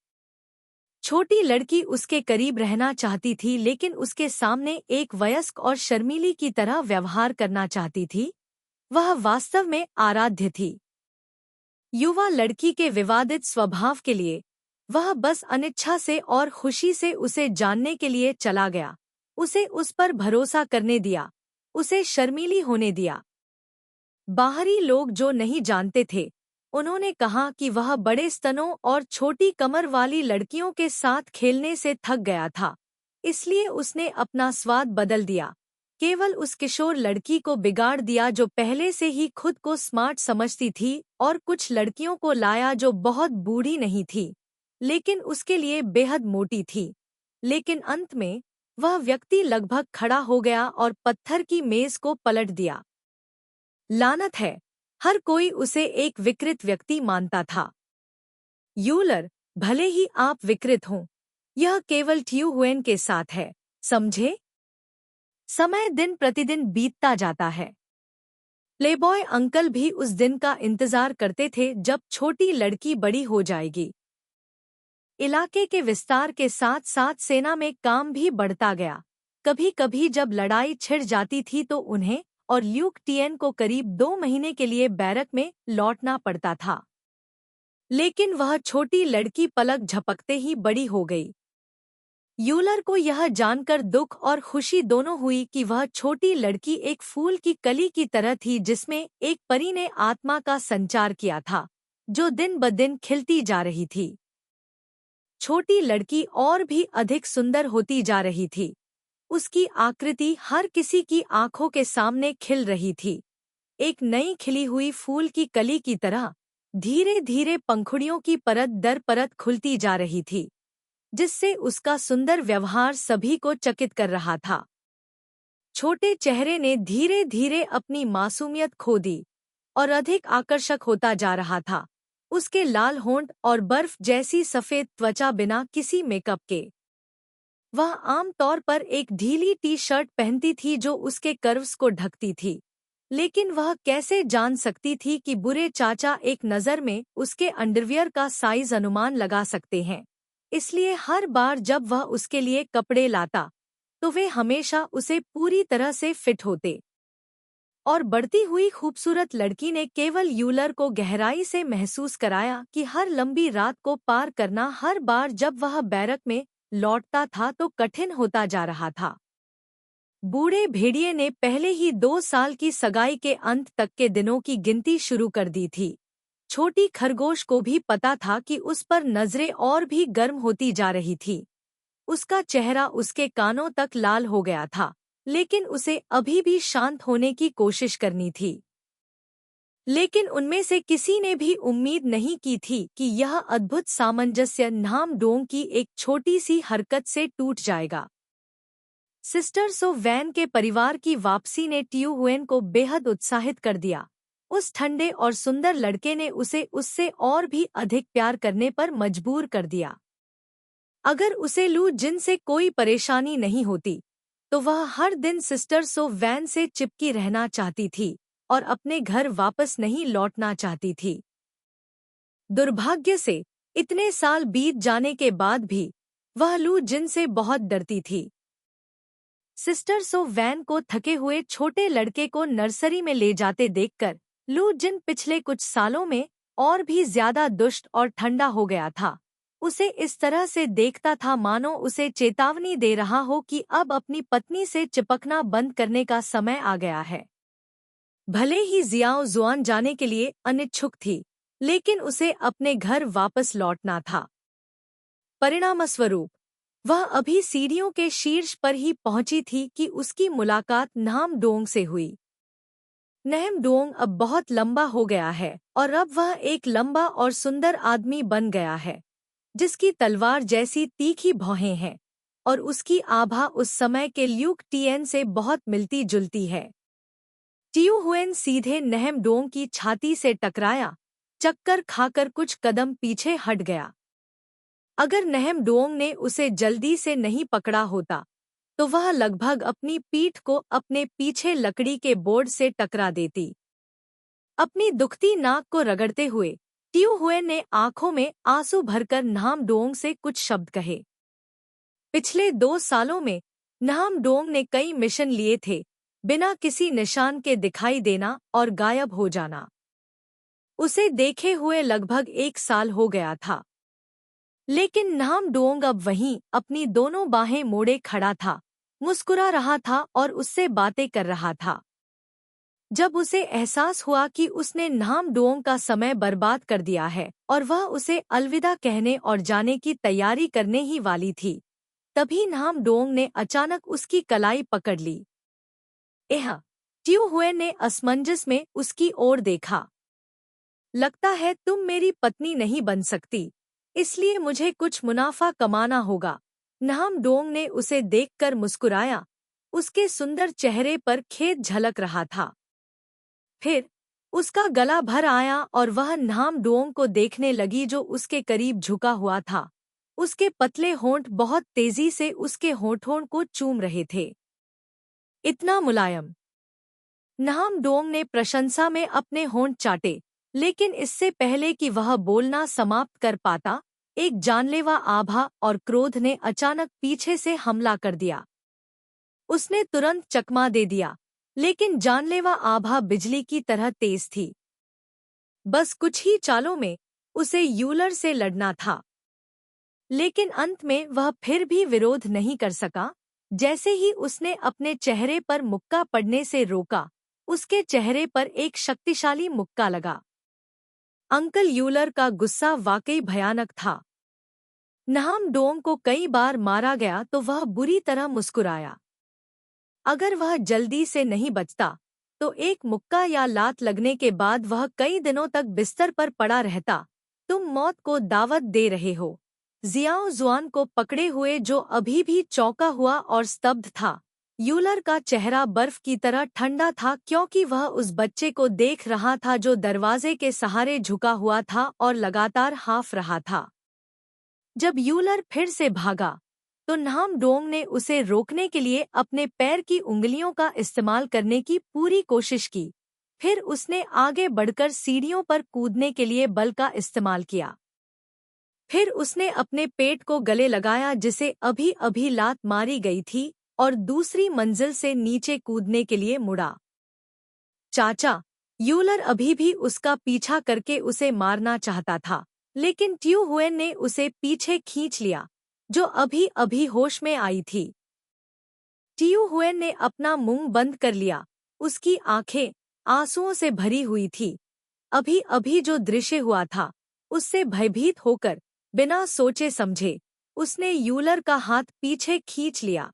छोटी लड़की उसके करीब रहना चाहती थी, लेकिन उसके सामने एक वयस्क और शर्मीली की तरह व्यवहार करना चाहती थी। वह वास्तव में आराध्य थी। युवा लड़की के विवादित स्वभाव के लिए वह बस अनिच्छा से और खुशी से उसे जानने के लिए चला गया। उसे उस पर भरोसा करने दिया, उसे शर्मीली होने दिया। बाहरी लोग जो नहीं जानते थे, उन्होंने कहा कि वह बड़े स्तनों और छोटी कमर वाली लड़कियों के साथ खेलने से थक गया था, इसलिए उसने अपना स्वाद बदल दिया। केवल उस किशोर लड़की को बिगाड़ दिया जो पहले से ही खुद को स्मार्ट समझती थी, और कुछ लड़कियों को लाया जो बहुत बूढ़ी नहीं थी, लेकिन उसके लिए बेहद मोटी थी। लेकिन अंत में वह व्यक्ति लगभग खड़ा हो गया और पत्थर की मेज को पलट दिया। लानत है, हर कोई उसे एक विकृत व्यक्ति मानता था। यूलर, भले ही आप विकृत हों, यह केवल टियू हुएन के साथ है, समझे? समय दिन प्रतिदिन बीतता जाता है। प्लेबॉय अंकल भी उस दिन का इंतजार करते थे जब छोटी लड़की बड़ी हो जाएगी। इलाके के विस्तार के साथ साथ सेना में काम भी बढ़ता गया। कभी कभी जब लड़ाई छिड़ जाती थी तो उन्हें और ल्यूक टिएन को करीब 2 महीने के लिए बैरक में लौटना पड़ता था। लेकिन वह छोटी लड़की पलक झपकते ही बड़ी हो गई। यूलर को यह जानकर दुख और खुशी दोनों हुई कि वह छोटी लड़की एक फूल की कली की तरह थी जिसमें एक परी ने आत्मा का संचार किया था, जो दिन ब दिन खिलती जा रही थी। छोटी लड़की और भी अधिक सुंदर होती जा रही थी। उसकी आकृति हर किसी की आंखों के सामने खिल रही थी, एक नई खिली हुई फूल की कली की तरह। धीरे धीरे पंखुड़ियों की परत दर परत खुलती जा रही थी, जिससे उसका सुंदर व्यवहार सभी को चकित कर रहा था। छोटे चेहरे ने धीरे धीरे अपनी मासूमियत खो दी और अधिक आकर्षक होता जा रहा था। उसके लाल होंठ और बर्फ जैसी सफेद त्वचा बिना किसी मेकअप के। वह आम तौर पर एक ढीली टी शर्ट पहनती थी जो उसके कर्व्स को ढकती थी, लेकिन वह कैसे जान सकती थी कि बुरे चाचा एक नज़र में उसके अंडरवियर का साइज अनुमान लगा सकते हैं। इसलिए हर बार जब वह उसके लिए कपड़े लाता तो वे हमेशा उसे पूरी तरह से फिट होते। और बढ़ती हुई खूबसूरत लड़की ने केवल यूलर को गहराई से महसूस कराया कि हर लंबी रात को पार करना हर बार जब वह बैरक में लौटता था तो कठिन होता जा रहा था। बूढ़े भेड़िए ने पहले ही 2 साल की सगाई के अंत तक के दिनों की गिनती शुरू कर दी थी। छोटी खरगोश को भी पता था कि उस पर नजरें और भी गर्म होती जा रही थी। उसका चेहरा उसके कानों तक लाल हो गया था, लेकिन उसे अभी भी शांत होने की कोशिश करनी थी। लेकिन उनमें से किसी ने भी उम्मीद नहीं की थी कि यह अद्भुत सामंजस्य नाम डोंग की एक छोटी सी हरकत से टूट जाएगा। सिस्टर सो वैन के परिवार की वापसी ने टियू हुएन को बेहद उत्साहित कर दिया। उस ठंडे और सुंदर लड़के ने उसे उससे और भी अधिक प्यार करने पर मजबूर कर दिया। अगर उसे लू जिन से कोई परेशानी नहीं होती तो वह हर दिन सिस्टर सो वैन से चिपकी रहना चाहती थी और अपने घर वापस नहीं लौटना चाहती थी। दुर्भाग्य से इतने साल बीत जाने के बाद भी वह लू जिन से बहुत डरती थी। सिस्टर सो वैन को थके हुए छोटे लड़के को नर्सरी में ले जाते देखकर लू जिन पिछले कुछ सालों में और भी ज्यादा दुष्ट और ठंडा हो गया था। उसे इस तरह से देखता था मानो उसे चेतावनी दे रहा हो कि अब अपनी पत्नी से चिपकना बंद करने का समय आ गया है। भले ही जियाओ जुआन जाने के लिए अनिच्छुक थी, लेकिन उसे अपने घर वापस लौटना था। परिणामस्वरूप वह अभी सीढ़ियों के शीर्ष पर ही पहुंची थी कि उसकी मुलाकात नाम डोंग से हुई। नहम डोंग अब बहुत लंबा हो गया है और अब वह एक लंबा और सुंदर आदमी बन गया है, जिसकी तलवार जैसी तीखी भौहें हैं और उसकी आभा उस समय के ल्यूक टिएन से बहुत मिलती जुलती है। टियू हुएन सीधे नहम डोंग की छाती से टकराया, चक्कर खाकर कुछ कदम पीछे हट गया। अगर नहम डोंग ने उसे जल्दी से नहीं पकड़ा होता तो वह लगभग अपनी पीठ को अपने पीछे लकड़ी के बोर्ड से टकरा देती। अपनी दुखती नाक को रगड़ते हुए टियू हुएन ने आंखों में आंसू भरकर नहम डोंग से कुछ शब्द कहे। पिछले 2 सालों में नहम डोंग ने कई मिशन लिए थे, बिना किसी निशान के दिखाई देना और गायब हो जाना। उसे देखे हुए लगभग 1 साल हो गया था, लेकिन नहम डोंग अब वहीं अपनी दोनों बाहें मोड़े खड़ा था, मुस्कुरा रहा था और उससे बातें कर रहा था। जब उसे एहसास हुआ कि उसने नहम डोंग का समय बर्बाद कर दिया है और वह उसे अलविदा कहने और जाने की तैयारी करने ही वाली थी, तभी नहम डोंग ने अचानक उसकी कलाई पकड़ ली। टियू हुएन ने असमंजस में उसकी ओर देखा। लगता है तुम मेरी पत्नी नहीं बन सकती, इसलिए मुझे कुछ मुनाफा कमाना होगा। नहम डोंग ने उसे देखकर मुस्कुराया। उसके सुंदर चेहरे पर खेद झलक रहा था। फिर उसका गला भर आया और वह नहम डोंग को देखने लगी जो उसके करीब झुका हुआ था। उसके पतले होंठ बहुत तेजी से उसके होठों को चूम रहे थे। इतना मुलायम। नहम डोंग ने प्रशंसा में अपने होंठ चाटे, लेकिन इससे पहले कि वह बोलना समाप्त कर पाता, एक जानलेवा आभा और क्रोध ने अचानक पीछे से हमला कर दिया। उसने तुरंत चकमा दे दिया, लेकिन जानलेवा आभा बिजली की तरह तेज थी। बस कुछ ही चालों में उसे यूलर से लड़ना था। लेकिन अंत में वह फिर भी विरोध नहीं कर सका। जैसे ही उसने अपने चेहरे पर मुक्का पड़ने से रोका, उसके चेहरे पर एक शक्तिशाली मुक्का लगा। अंकल यूलर का गुस्सा वाकई भयानक था। नहाम डोंग को कई बार मारा गया तो वह बुरी तरह मुस्कुराया। अगर वह जल्दी से नहीं बचता तो एक मुक्का या लात लगने के बाद वह कई दिनों तक बिस्तर पर पड़ा रहता। तुम मौत को दावत दे रहे हो। जियाओ जुआन को पकड़े हुए, जो अभी भी चौंका हुआ और स्तब्ध था। यूलर का चेहरा बर्फ की तरह ठंडा था, क्योंकि वह उस बच्चे को देख रहा था जो दरवाजे के सहारे झुका हुआ था और लगातार हाँफ रहा था। जब यूलर फिर से भागा तो नहाम डोंग ने उसे रोकने के लिए अपने पैर की उंगलियों का इस्तेमाल करने की पूरी कोशिश की। फिर उसने आगे बढ़कर सीढ़ियों पर कूदने के लिए बल का इस्तेमाल किया। फिर उसने अपने पेट को गले लगाया, जिसे अभी अभी लात मारी गई थी, और दूसरी मंजिल से नीचे कूदने के लिए मुड़ा। चाचा, यूलर अभी भी उसका पीछा करके उसे मारना चाहता था, लेकिन ट्यू हुएन ने उसे पीछे खींच लिया, जो अभी अभी होश में आई थी। ट्यू हुएन ने अपना मुंह बंद कर लिया। उसकी आंखें आंसुओं से भरी हुई थी। अभी अभी जो दृश्य हुआ था उससे भयभीत होकर, बिना सोचे समझे, उसने यूलर का हाथ पीछे खींच लिया।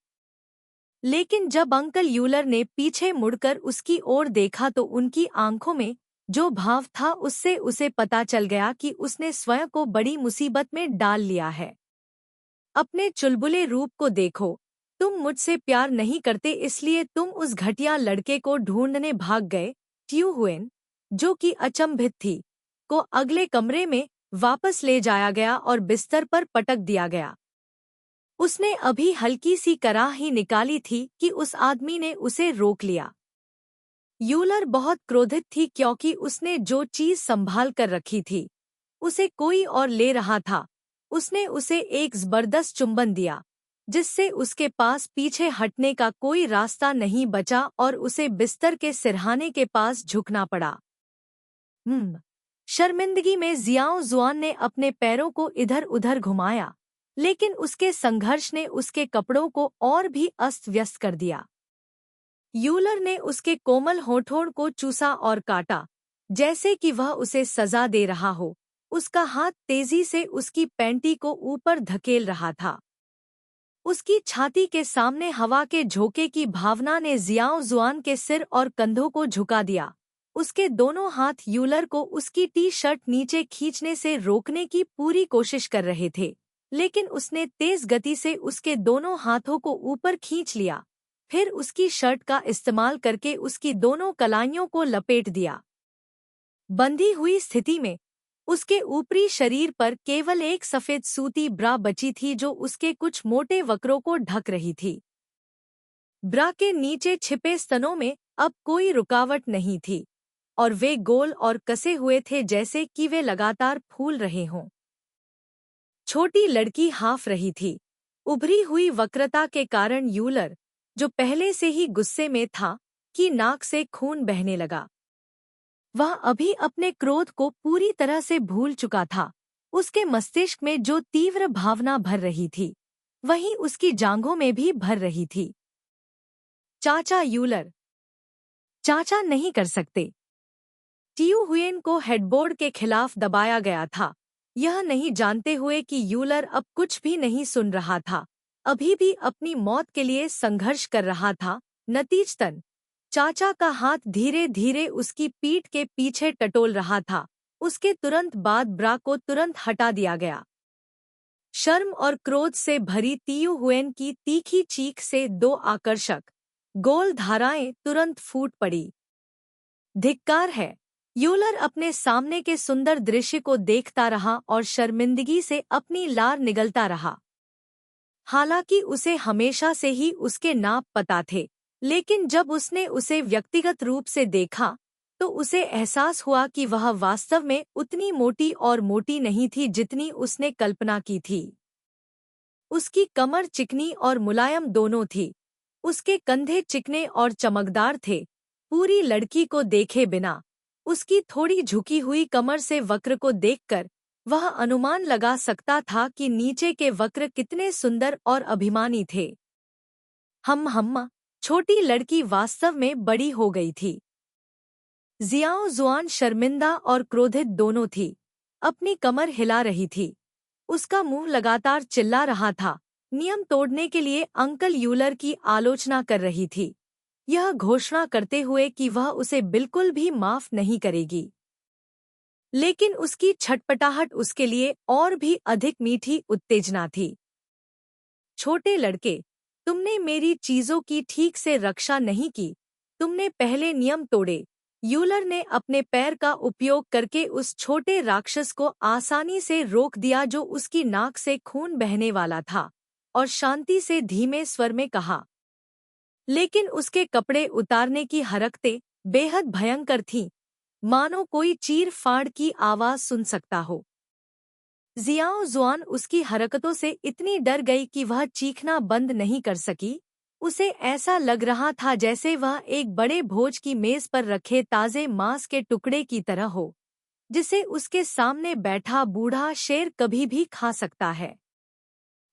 लेकिन जब अंकल यूलर ने पीछे मुड़कर उसकी ओर देखा तो उनकी आंखों में जो भाव था उससे उसे पता चल गया कि उसने स्वयं को बड़ी मुसीबत में डाल लिया है। अपने चुलबुले रूप को देखो। तुम मुझसे प्यार नहीं करते, इसलिए तुम उस घटिया लड़के को ढूंढने भाग गए। ट्यू हुएन, जो कि अचंभित थी, को अगले कमरे में वापस ले जाया गया और बिस्तर पर पटक दिया गया। उसने अभी हल्की सी कराह ही निकाली थी कि उस आदमी ने उसे रोक लिया। यूलर बहुत क्रोधित थी, क्योंकि उसने जो चीज संभाल कर रखी थी उसे कोई और ले रहा था। उसने उसे एक जबरदस्त चुंबन दिया, जिससे उसके पास पीछे हटने का कोई रास्ता नहीं बचा और उसे बिस्तर के सिरहाने के पास झुकना पड़ा। शर्मिंदगी में जियाओ जुआन ने अपने पैरों को इधर उधर घुमाया, लेकिन उसके संघर्ष ने उसके कपड़ों को और भी अस्त व्यस्त कर दिया। यूलर ने उसके कोमल होठों को चूसा और काटा, जैसे कि वह उसे सजा दे रहा हो। उसका हाथ तेजी से उसकी पैंटी को ऊपर धकेल रहा था। उसकी छाती के सामने हवा के झोंके की भावना ने जियाओ जुआन के सिर और कंधों को झुका दिया। उसके दोनों हाथ यूलर को उसकी टी शर्ट नीचे खींचने से रोकने की पूरी कोशिश कर रहे थे, लेकिन उसने तेज गति से उसके दोनों हाथों को ऊपर खींच लिया। फिर उसकी शर्ट का इस्तेमाल करके उसकी दोनों कलाइयों को लपेट दिया। बंधी हुई स्थिति में उसके ऊपरी शरीर पर केवल एक सफेद सूती ब्रा बची थी, जो उसके कुछ मोटे वक्रों को ढक रही थी। ब्रा के नीचे छिपे स्तनों में अब कोई रुकावट नहीं थी, और वे गोल और कसे हुए थे, जैसे कि वे लगातार फूल रहे हों। छोटी लड़की हाँफ रही थी। उभरी हुई वक्रता के कारण यूलर, जो पहले से ही गुस्से में था, की नाक से खून बहने लगा। वह अभी अपने क्रोध को पूरी तरह से भूल चुका था। उसके मस्तिष्क में जो तीव्र भावना भर रही थी, वही उसकी जांघों में भी भर रही थी। चाचा यूलर, चाचा नहीं कर सकते। ट्यू हुएन को हेडबोर्ड के खिलाफ दबाया गया था, यह नहीं जानते हुए कि यूलर अब कुछ भी नहीं सुन रहा था, अभी भी अपनी मौत के लिए संघर्ष कर रहा था। नतीजतन चाचा का हाथ धीरे धीरे उसकी पीठ के पीछे टटोल रहा था। उसके तुरंत बाद ब्रा को तुरंत हटा दिया गया। शर्म और क्रोध से भरी ट्यू हुएन की तीखी चीख से दो आकर्षक गोल धाराएं तुरंत फूट पड़ी। धिक्कार है। यूलर अपने सामने के सुंदर दृश्य को देखता रहा और शर्मिंदगी से अपनी लार निगलता रहा। हालांकि उसे हमेशा से ही उसके नाप पता थे, लेकिन जब उसने उसे व्यक्तिगत रूप से देखा तो उसे एहसास हुआ कि वह वास्तव में उतनी मोटी और मोटी नहीं थी जितनी उसने कल्पना की थी। उसकी कमर चिकनी और मुलायम दोनों थी, उसके कंधे चिकने और चमकदार थे। पूरी लड़की को देखे बिना उसकी थोड़ी झुकी हुई कमर से वक्र को देखकर वह अनुमान लगा सकता था कि नीचे के वक्र कितने सुंदर और अभिमानी थे। हम्मा, छोटी लड़की वास्तव में बड़ी हो गई थी। जियाओ जुआन शर्मिंदा और क्रोधित दोनों थी। अपनी कमर हिला रही थी। उसका मुंह लगातार चिल्ला रहा था, नियम तोड़ने के लिए अंकल यूलर की आलोचना कर रही थी, यह घोषणा करते हुए कि वह उसे बिल्कुल भी माफ नहीं करेगी। लेकिन उसकी छटपटाहट उसके लिए और भी अधिक मीठी उत्तेजना थी। छोटे लड़के, तुमने मेरी चीजों की ठीक से रक्षा नहीं की, तुमने पहले नियम तोड़े। यूलर ने अपने पैर का उपयोग करके उस छोटे राक्षस को आसानी से रोक दिया जो उसकी नाक से खून बहने वाला था, और शांति से धीमे स्वर में कहा। लेकिन उसके कपड़े उतारने की हरकतें बेहद भयंकर थीं, मानो कोई चीर फाड़ की आवाज सुन सकता हो। जियाओ जुआन उसकी हरकतों से इतनी डर गई कि वह चीखना बंद नहीं कर सकी। उसे ऐसा लग रहा था जैसे वह एक बड़े भोज की मेज पर रखे ताजे मांस के टुकड़े की तरह हो, जिसे उसके सामने बैठा बूढ़ा शेर कभी भी खा सकता है।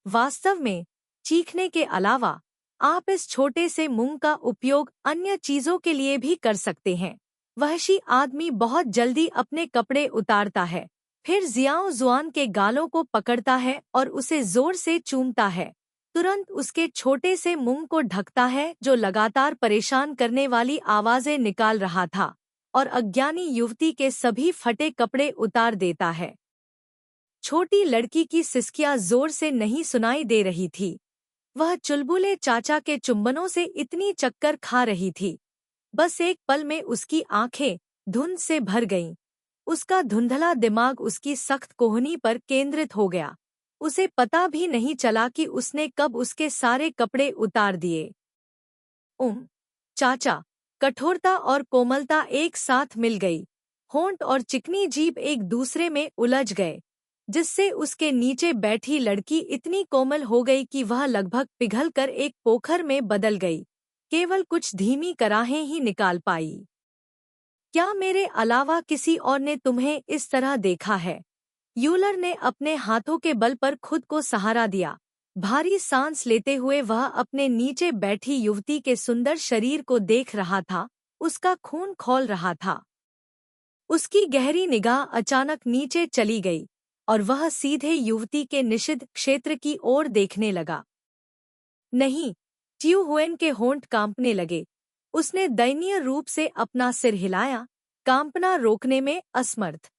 वास्तव में, चीखने के अलावा आप इस छोटे से मुंह का उपयोग अन्य चीजों के लिए भी कर सकते हैं। वहशी आदमी बहुत जल्दी अपने कपड़े उतारता है, फिर जियाओ जुआन के गालों को पकड़ता है और उसे जोर से चूमता है। तुरंत उसके छोटे से मुंह को ढकता है जो लगातार परेशान करने वाली आवाजें निकाल रहा था, और अज्ञानी युवती के सभी फटे कपड़े उतार देता है। छोटी लड़की की सिसकियां जोर से नहीं सुनाई दे रही थी। वह चुलबुले चाचा के चुंबनों से इतनी चक्कर खा रही थी। बस एक पल में उसकी आंखें धुंध से भर गईं। उसका धुंधला दिमाग उसकी सख्त कोहनी पर केंद्रित हो गया। उसे पता भी नहीं चला कि उसने कब उसके सारे कपड़े उतार दिए। चाचा, कठोरता और कोमलता एक साथ मिल गई। होंठ और चिकनी जीभ एक दूसरे में उलझ गए, जिससे उसके नीचे बैठी लड़की इतनी कोमल हो गई कि वह लगभग पिघलकर एक पोखर में बदल गई। केवल कुछ धीमी कराहें ही निकाल पाई। क्या मेरे अलावा किसी और ने तुम्हें इस तरह देखा है? यूलर ने अपने हाथों के बल पर खुद को सहारा दिया। भारी सांस लेते हुए वह अपने नीचे बैठी युवती के सुंदर शरीर को देख रहा था। उसका खून खौल रहा था। उसकी गहरी निगाह अचानक नीचे चली गई और वह सीधे युवती के निषिद्ध क्षेत्र की ओर देखने लगा। नहीं, ट्यू हुएन के होंठ कांपने लगे। उसने दयनीय रूप से अपना सिर हिलाया, कांपना रोकने में असमर्थ।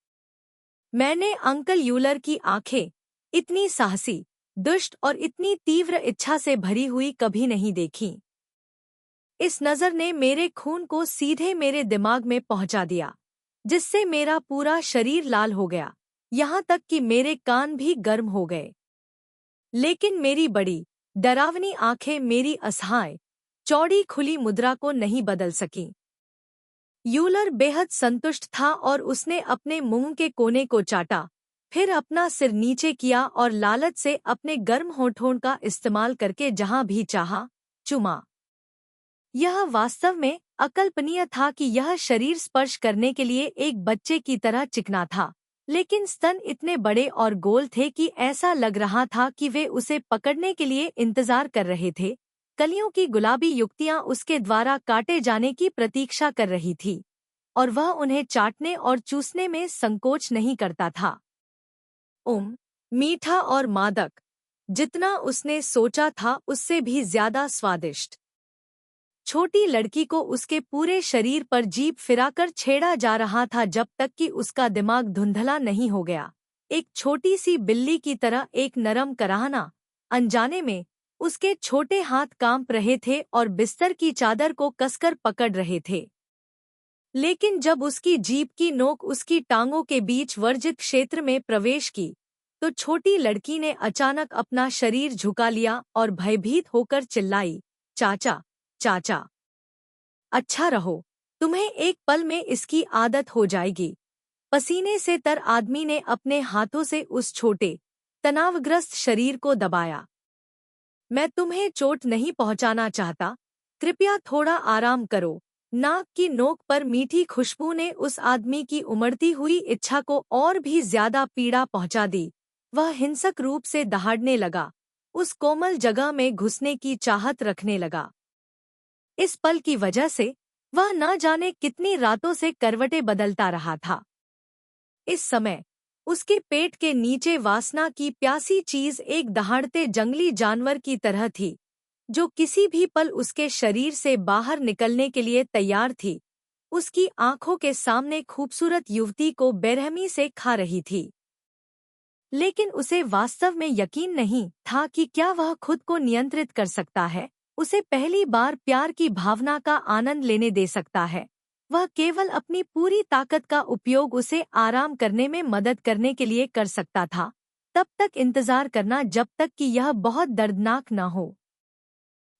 मैंने अंकल यूलर की आंखें इतनी साहसी, दुष्ट और इतनी तीव्र इच्छा से भरी हुई कभी नहीं देखीं। इस नज़र ने मेरे खून को सीधे मेरे दिमाग में पहुंचा दिया, जिससे मेरा पूरा शरीर लाल हो गया, यहाँ तक कि मेरे कान भी गर्म हो गए। लेकिन मेरी बड़ी, डरावनी आंखें मेरी असहाय, चौड़ी खुली मुद्रा को नहीं बदल सकीं। यूलर बेहद संतुष्ट था और उसने अपने मुंह के कोने को चाटा, फिर अपना सिर नीचे किया और लालच से अपने गर्म होठों का इस्तेमाल करके जहां भी चाहा, चुमा। यह वास्तव में अकल्पनीय था कि यह शरीर स्पर्श करने के लिए एक बच्चे की तरह चिकना था, लेकिन स्तन इतने बड़े और गोल थे कि ऐसा लग रहा था कि वे उसे पकड़ने के लिए इंतजार कर रहे थे। कलियों की गुलाबी युक्तियां उसके द्वारा काटे जाने की प्रतीक्षा कर रही थी, और वह उन्हें चाटने और चूसने में संकोच नहीं करता था। मीठा और मादक, जितना उसने सोचा था उससे भी ज्यादा स्वादिष्ट। छोटी लड़की को उसके पूरे शरीर पर जीभ फिराकर छेड़ा जा रहा था जब तक कि उसका दिमाग धुंधला नहीं हो गया। एक छोटी सी बिल्ली की तरह एक नरम कराहना, अनजाने में उसके छोटे हाथ कांप रहे थे और बिस्तर की चादर को कसकर पकड़ रहे थे। लेकिन जब उसकी जीभ की नोक उसकी टांगों के बीच वर्जित क्षेत्र में प्रवेश की, तो छोटी लड़की ने अचानक अपना शरीर झुका लिया और भयभीत होकर चिल्लाई, चाचा, चाचा। अच्छा रहो, तुम्हें एक पल में इसकी आदत हो जाएगी। पसीने से तर आदमी ने अपने हाथों से उस छोटे, तनावग्रस्त शरीर को दबाया। मैं तुम्हें चोट नहीं पहुंचाना चाहता, कृपया थोड़ा आराम करो। नाक की नोक पर मीठी खुशबू ने उस आदमी की उमड़ती हुई इच्छा को और भी ज्यादा पीड़ा पहुंचा दी। वह हिंसक रूप से दहाड़ने लगा, उस कोमल जगह में घुसने की चाहत रखने लगा। इस पल की वजह से वह न जाने कितनी रातों से करवटें बदलता रहा था। इस समय उसके पेट के नीचे वासना की प्यासी चीज एक दहाड़ते जंगली जानवर की तरह थी, जो किसी भी पल उसके शरीर से बाहर निकलने के लिए तैयार थी। उसकी आंखों के सामने खूबसूरत युवती को बेरहमी से खा रही थी, लेकिन उसे वास्तव में यकीन नहीं था कि क्या वह खुद को नियंत्रित कर सकता है, उसे पहली बार प्यार की भावना का आनंद लेने दे सकता है। वह केवल अपनी पूरी ताकत का उपयोग उसे आराम करने में मदद करने के लिए कर सकता था, तब तक इंतजार करना जब तक कि यह बहुत दर्दनाक न हो।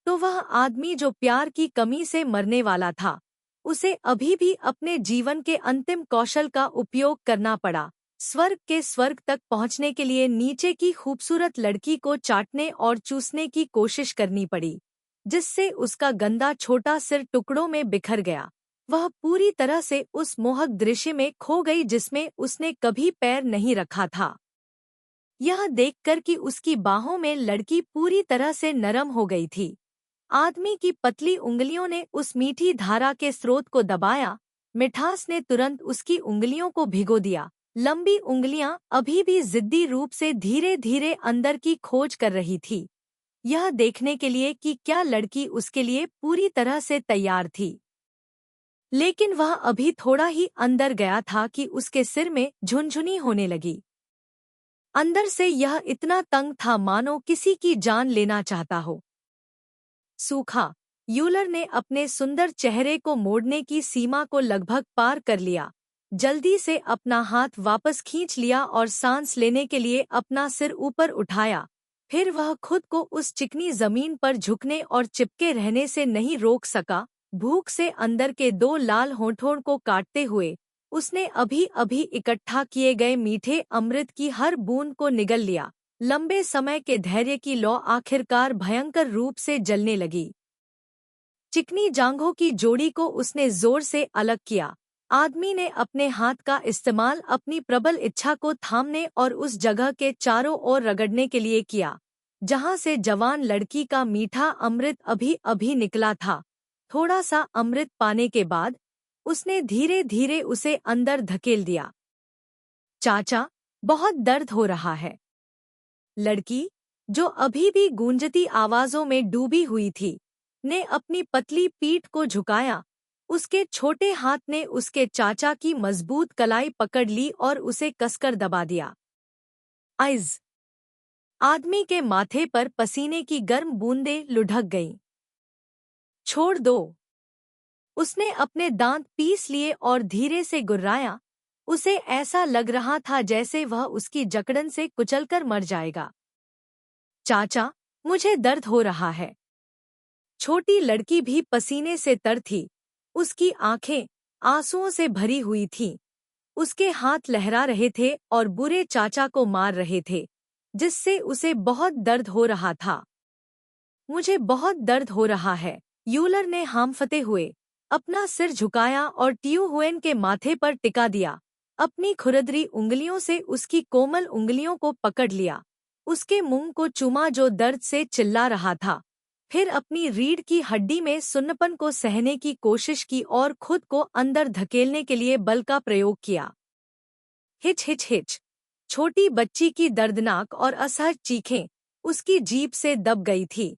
तो वह आदमी जो प्यार की कमी से मरने वाला था, उसे अभी भी अपने जीवन के अंतिम कौशल का उपयोग करना पड़ा, स्वर्ग के स्वर्ग तक पहुंचने के लिए नीचे की खूबसूरत लड़की को चाटने और चूसने की कोशिश करनी पड़ी, जिससे उसका गंदा छोटा सिर टुकड़ों में बिखर गया। वह पूरी तरह से उस मोहक दृश्य में खो गई जिसमें उसने कभी पैर नहीं रखा था। यह देखकर कि उसकी बाहों में लड़की पूरी तरह से नरम हो गई थी, आदमी की पतली उंगलियों ने उस मीठी धारा के स्रोत को दबाया। मिठास ने तुरंत उसकी उंगलियों को भिगो दिया। लंबी उंगलियां अभी भी जिद्दी रूप से धीरे धीरे अंदर की खोज कर रही थी, यह देखने के लिए कि क्या लड़की उसके लिए पूरी तरह से तैयार थी। लेकिन वह अभी थोड़ा ही अंदर गया था कि उसके सिर में झुनझुनी होने लगी। अंदर से यह इतना तंग था मानो किसी की जान लेना चाहता हो। सूखा। यूलर ने अपने सुंदर चेहरे को मोड़ने की सीमा को लगभग पार कर लिया। जल्दी से अपना हाथ वापस खींच लिया और सांस लेने के लिए अपना सिर ऊपर उठाया। फिर वह खुद को उस चिकनी जमीन पर झुकने और चिपके रहने से नहीं रोक सका। भूख से अंदर के दो लाल होठों को काटते हुए उसने अभी अभी इकट्ठा किए गए मीठे अमृत की हर बूंद को निगल लिया। लंबे समय के धैर्य की लौ आखिरकार भयंकर रूप से जलने लगी। चिकनी जांघों की जोड़ी को उसने जोर से अलग किया। आदमी ने अपने हाथ का इस्तेमाल अपनी प्रबल इच्छा को थामने और उस जगह के चारों ओर रगड़ने के लिए किया, जहां से जवान लड़की का मीठा अमृत अभी अभी निकला था। थोड़ा सा अमृत पाने के बाद उसने धीरे धीरे उसे अंदर धकेल दिया। चाचा, बहुत दर्द हो रहा है। लड़की, जो अभी भी गूंजती आवाजों में डूबी हुई थी, ने अपनी पतली पीठ को झुकाया। उसके छोटे हाथ ने उसके चाचा की मजबूत कलाई पकड़ ली और उसे कसकर दबा दिया। आइज। आदमी के माथे पर पसीने की गर्म बूंदें लुढ़क गईं। छोड़ दो। उसने अपने दांत पीस लिए और धीरे से गुर्राया। उसे ऐसा लग रहा था जैसे वह उसकी जकड़न से कुचलकर मर जाएगा। चाचा, मुझे दर्द हो रहा है। छोटी लड़की भी पसीने से तर थी। उसकी आंखें आंसुओं से भरी हुई थीं। उसके हाथ लहरा रहे थे और बुरे चाचा को मार रहे थे, जिससे उसे बहुत दर्द हो रहा था। मुझे बहुत दर्द हो रहा है। यूलर ने हांफते हुए अपना सिर झुकाया और टियो हुएन के माथे पर टिका दिया। अपनी खुरदरी उंगलियों से उसकी कोमल उंगलियों को पकड़ लिया, उसके मुंह को चूमा जो दर्द से चिल्ला रहा था। फिर अपनी रीढ़ की हड्डी में सुन्नपन को सहने की कोशिश की और खुद को अंदर धकेलने के लिए बल का प्रयोग किया। Hitch hitch hitch. छोटी बच्ची की दर्दनाक और असहज चीखें उसकी जीभ से दब गई थी,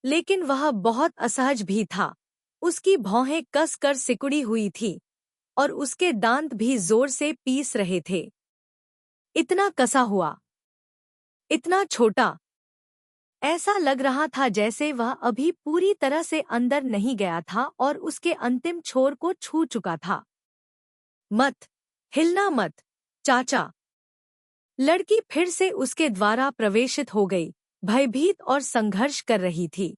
लेकिन वह बहुत असहज भी था। उसकी भौहें कस कर सिकुड़ी हुई थी और उसके दांत भी जोर से पीस रहे थे। इतना कसा हुआ, इतना छोटा। ऐसा लग रहा था जैसे वह अभी पूरी तरह से अंदर नहीं गया था और उसके अंतिम छोर को छू चुका था। मत हिलना मत, चाचा। लड़की फिर से उसके द्वारा प्रवेशित हो गई, भयभीत और संघर्ष कर रही थी।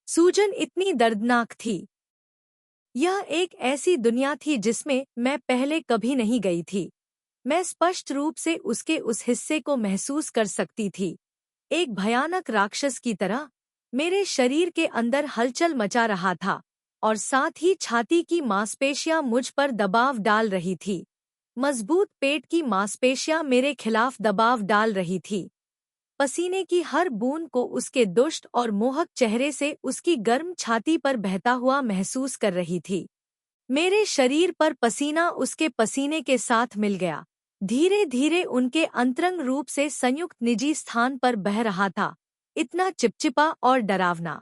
सूजन इतनी दर्दनाक थी। यह एक ऐसी दुनिया थी जिसमें मैं पहले कभी नहीं गई थी। मैं स्पष्ट रूप से उसके उस हिस्से को महसूस कर सकती थी। एक भयानक राक्षस की तरह मेरे शरीर के अंदर हलचल मचा रहा था और साथ ही छाती की मांसपेशियां मुझ पर दबाव डाल रही थी। मजबूत पेट की मांसपेशियां मेरे खिलाफ दबाव डाल रही थी। पसीने की हर बूंद को उसके दुष्ट और मोहक चेहरे से उसकी गर्म छाती पर बहता हुआ महसूस कर रही थी। मेरे शरीर पर पसीना उसके पसीने के साथ मिल गया, धीरे धीरे उनके अंतरंग रूप से संयुक्त निजी स्थान पर बह रहा था, इतना चिपचिपा और डरावना।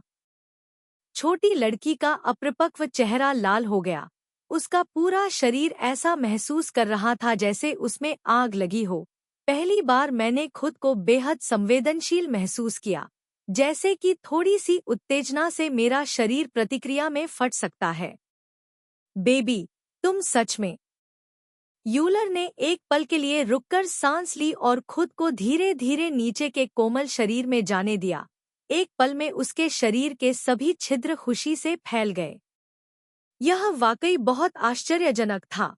छोटी लड़की का अपरिपक्व चेहरा लाल हो गया। उसका पूरा शरीर ऐसा महसूस कर रहा था जैसे उसमें आग लगी हो। पहली बार मैंने खुद को बेहद संवेदनशील महसूस किया, जैसे कि थोड़ी सी उत्तेजना से मेरा शरीर प्रतिक्रिया में फट सकता है। बेबी, तुम सच में। यूलर ने एक पल के लिए रुककर सांस ली और खुद को धीरे धीरे नीचे के कोमल शरीर में जाने दिया। एक पल में उसके शरीर के सभी छिद्र खुशी से फैल गए। यह वाकई बहुत आश्चर्यजनक था।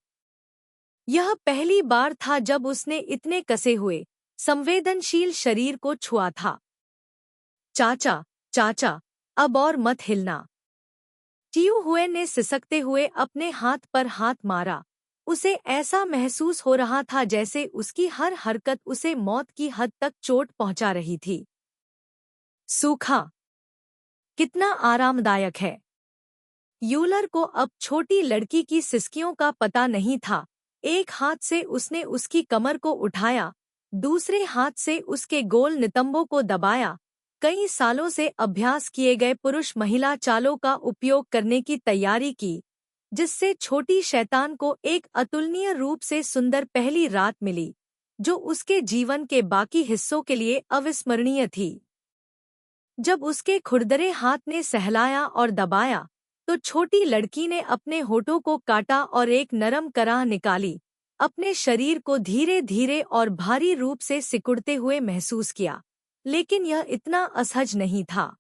यह पहली बार था जब उसने इतने कसे हुए, संवेदनशील शरीर को छुआ था। चाचा, चाचा, अब और मत हिलना। चियू हुए ने सिसकते हुए अपने हाथ पर हाथ मारा। उसे ऐसा महसूस हो रहा था जैसे उसकी हर हरकत उसे मौत की हद तक चोट पहुंचा रही थी। सूखा। कितना आरामदायक है। यूलर को अब छोटी लड़की की सिसकियों का पता नहीं था। एक हाथ से उसने उसकी कमर को उठाया, दूसरे हाथ से उसके गोल नितंबों को दबाया, कई सालों से अभ्यास किए गए पुरुष महिला चालों का उपयोग करने की तैयारी की, जिससे छोटी शैतान को एक अतुलनीय रूप से सुंदर पहली रात मिली, जो उसके जीवन के बाकी हिस्सों के लिए अविस्मरणीय थी। जब उसके खुरदरे हाथ ने सहलाया और दबाया, तो छोटी लड़की ने अपने होठों को काटा और एक नरम कराह निकाली, अपने शरीर को धीरे धीरे और भारी रूप से सिकुड़ते हुए महसूस किया। लेकिन यह इतना असहज नहीं था।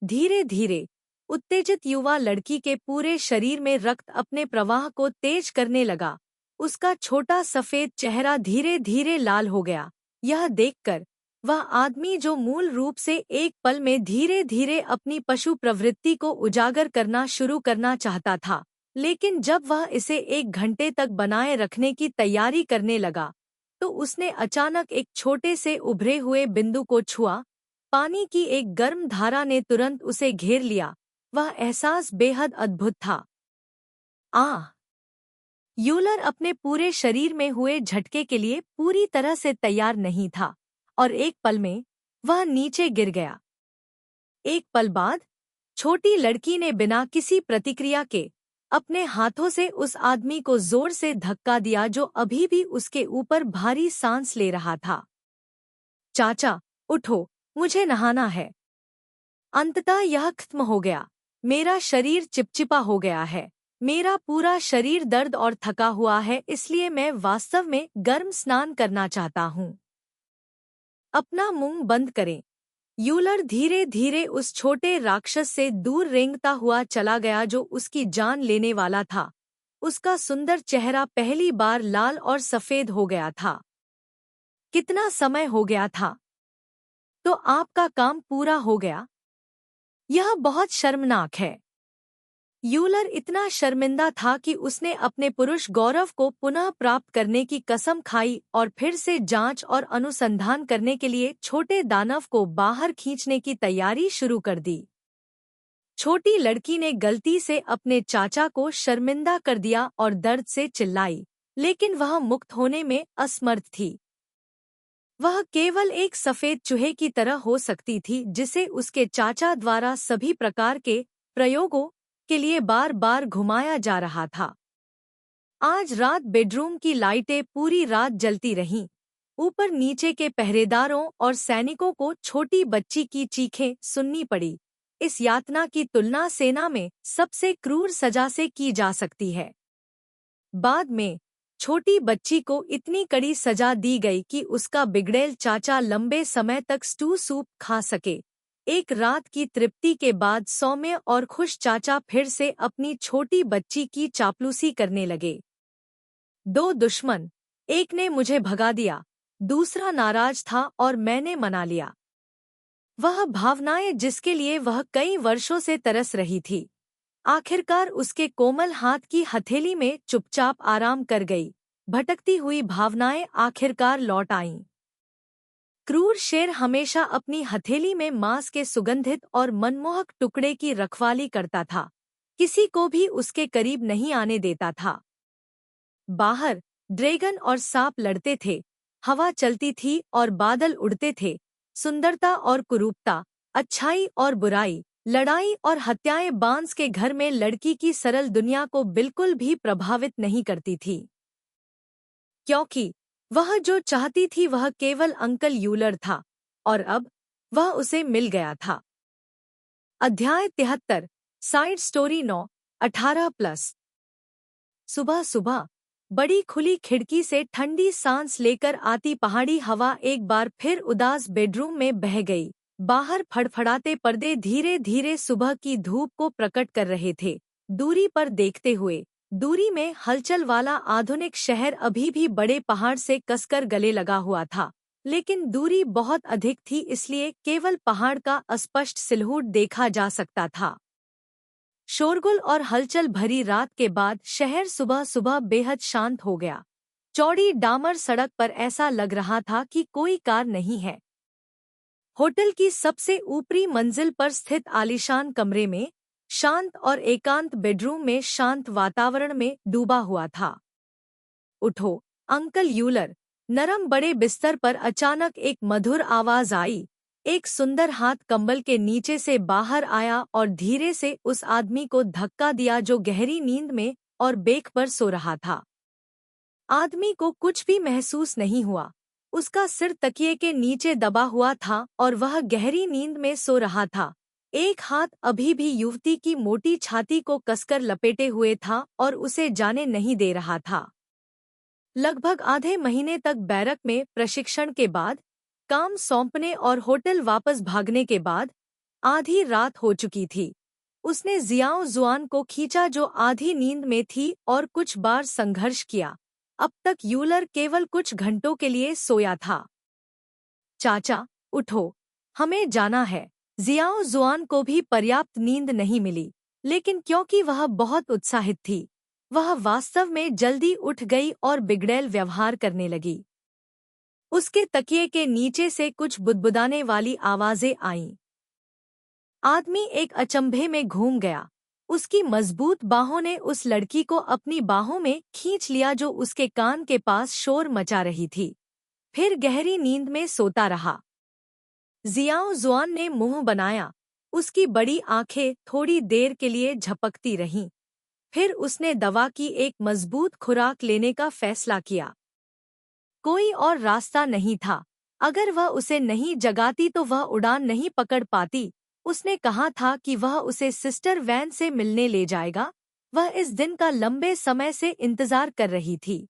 धीरे धीरे उत्तेजित युवा लड़की के पूरे शरीर में रक्त अपने प्रवाह को तेज करने लगा। उसका छोटा सफेद चेहरा धीरे धीरे लाल हो गया। यह देखकर वह आदमी जो मूल रूप से एक पल में धीरे धीरे अपनी पशु प्रवृत्ति को उजागर करना शुरू करना चाहता था, लेकिन जब वह इसे 1 घंटे तक बनाए रखने की तैयारी करने लगा, तो उसने अचानक एक छोटे से उभरे हुए बिंदु को छुआ। पानी की एक गर्म धारा ने तुरंत उसे घेर लिया। वह एहसास बेहद अद्भुत था। आह! यूलर अपने पूरे शरीर में हुए झटके के लिए पूरी तरह से तैयार नहीं था और एक पल में वह नीचे गिर गया। एक पल बाद छोटी लड़की ने बिना किसी प्रतिक्रिया के अपने हाथों से उस आदमी को जोर से धक्का दिया जो अभी भी उसके ऊपर भारी सांस ले रहा था। चाचा, उठो, मुझे नहाना है। अंततः यह खत्म हो गया। मेरा शरीर चिपचिपा हो गया है। मेरा पूरा शरीर दर्द और थका हुआ है, इसलिए मैं वास्तव में गर्म स्नान करना चाहता हूँ। अपना मुंह बंद करें। यूलर धीरे धीरे उस छोटे राक्षस से दूर रेंगता हुआ चला गया जो उसकी जान लेने वाला था। उसका सुंदर चेहरा पहली बार लाल और सफेद हो गया था। कितना समय हो गया था? तो आपका काम पूरा हो गया। यह बहुत शर्मनाक है। यूलर इतना शर्मिंदा था कि उसने अपने पुरुष गौरव को पुनः प्राप्त करने की कसम खाई और फिर से जांच और अनुसंधान करने के लिए छोटे दानव को बाहर खींचने की तैयारी शुरू कर दी। छोटी लड़की ने गलती से अपने चाचा को शर्मिंदा कर दिया और दर्द से चिल्लाई, लेकिन वह मुक्त होने में असमर्थ थी। वह केवल एक सफेद चूहे की तरह हो सकती थी जिसे उसके चाचा द्वारा सभी प्रकार के प्रयोगों के लिए बार बार घुमाया जा रहा था। आज रात बेडरूम की लाइटें पूरी रात जलती रहीं। ऊपर नीचे के पहरेदारों और सैनिकों को छोटी बच्ची की चीखें सुननी पड़ी। इस यातना की तुलना सेना में सबसे क्रूर सजा से की जा सकती है। बाद में छोटी बच्ची को इतनी कड़ी सजा दी गई कि उसका बिगड़ैल चाचा लंबे समय तक स्टू सूप खा सके। एक रात की तृप्ति के बाद सौम्य और खुश चाचा फिर से अपनी छोटी बच्ची की चापलूसी करने लगे। 2 दुश्मन, एक ने मुझे भगा दिया, दूसरा नाराज था और मैंने मना लिया। वह भावनाएं जिसके लिए वह कई वर्षों से तरस रही थी, आखिरकार उसके कोमल हाथ की हथेली में चुपचाप आराम कर गई। भटकती हुई भावनाएं आखिरकार लौट आईं। क्रूर शेर हमेशा अपनी हथेली में मांस के सुगंधित और मनमोहक टुकड़े की रखवाली करता था, किसी को भी उसके करीब नहीं आने देता था। बाहर ड्रैगन और सांप लड़ते थे, हवा चलती थी और बादल उड़ते थे। सुंदरता और कुरूपता, अच्छाई और बुराई, लड़ाई और हत्याएं बांस के घर में लड़की की सरल दुनिया को बिल्कुल भी प्रभावित नहीं करती थी, क्योंकि वह जो चाहती थी वह केवल अंकल यूलर था, और अब वह उसे मिल गया था। अध्याय 73। Side story 9। 18+। सुबह सुबह बड़ी खुली खिड़की से ठंडी सांस लेकर आती पहाड़ी हवा एक बार फिर उदास बेडरूम में बह गई। बाहर फड़फड़ाते पर्दे धीरे धीरे सुबह की धूप को प्रकट कर रहे थे। दूरी पर देखते हुए दूरी में हलचल वाला आधुनिक शहर अभी भी बड़े पहाड़ से कसकर गले लगा हुआ था, लेकिन दूरी बहुत अधिक थी, इसलिए केवल पहाड़ का अस्पष्ट सिलहूट देखा जा सकता था। शोरगुल और हलचल भरी रात के बाद शहर सुबह सुबह बेहद शांत हो गया। चौड़ी डामर सड़क पर ऐसा लग रहा था कि कोई कार नहीं है। होटल की सबसे ऊपरी मंजिल पर स्थित आलीशान कमरे में, शांत और एकांत बेडरूम में शांत वातावरण में डूबा हुआ था। उठो, अंकल यूलर। नरम बड़े बिस्तर पर अचानक एक मधुर आवाज आई। एक सुंदर हाथ कंबल के नीचे से बाहर आया और धीरे से उस आदमी को धक्का दिया जो गहरी नींद में और बेख पर सो रहा था। आदमी को कुछ भी महसूस नहीं हुआ। उसका सिर तकिए के नीचे दबा हुआ था और वह गहरी नींद में सो रहा था। एक हाथ अभी भी युवती की मोटी छाती को कसकर लपेटे हुए था और उसे जाने नहीं दे रहा था। लगभग आधे महीने तक बैरक में प्रशिक्षण के बाद, काम सौंपने और होटल वापस भागने के बाद आधी रात हो चुकी थी। उसने जियाओ जुआन को खींचा जो आधी नींद में थी और कुछ बार संघर्ष किया। अब तक यूलर केवल कुछ घंटों के लिए सोया था। चाचा, उठो, हमें जाना है। जियाओ जुआन को भी पर्याप्त नींद नहीं मिली, लेकिन क्योंकि वह बहुत उत्साहित थी, वह वास्तव में जल्दी उठ गई और बिगड़ैल व्यवहार करने लगी। उसके तकिए के नीचे से कुछ बुदबुदाने वाली आवाजें आईं। आदमी एक अचंभे में घूम गया। उसकी मजबूत बाहों ने उस लड़की को अपनी बाहों में खींच लिया जो उसके कान के पास शोर मचा रही थी, फिर गहरी नींद में सोता रहा। जियाओ जुआन ने मुंह बनाया। उसकी बड़ी आंखें थोड़ी देर के लिए झपकती रहीं। फिर उसने दवा की एक मजबूत खुराक लेने का फैसला किया। कोई और रास्ता नहीं था। अगर वह उसे नहीं जगाती तो वह उड़ान नहीं पकड़ पाती। उसने कहा था कि वह उसे सिस्टर वैन से मिलने ले जाएगा। वह इस दिन का लंबे समय से इंतजार कर रही थी।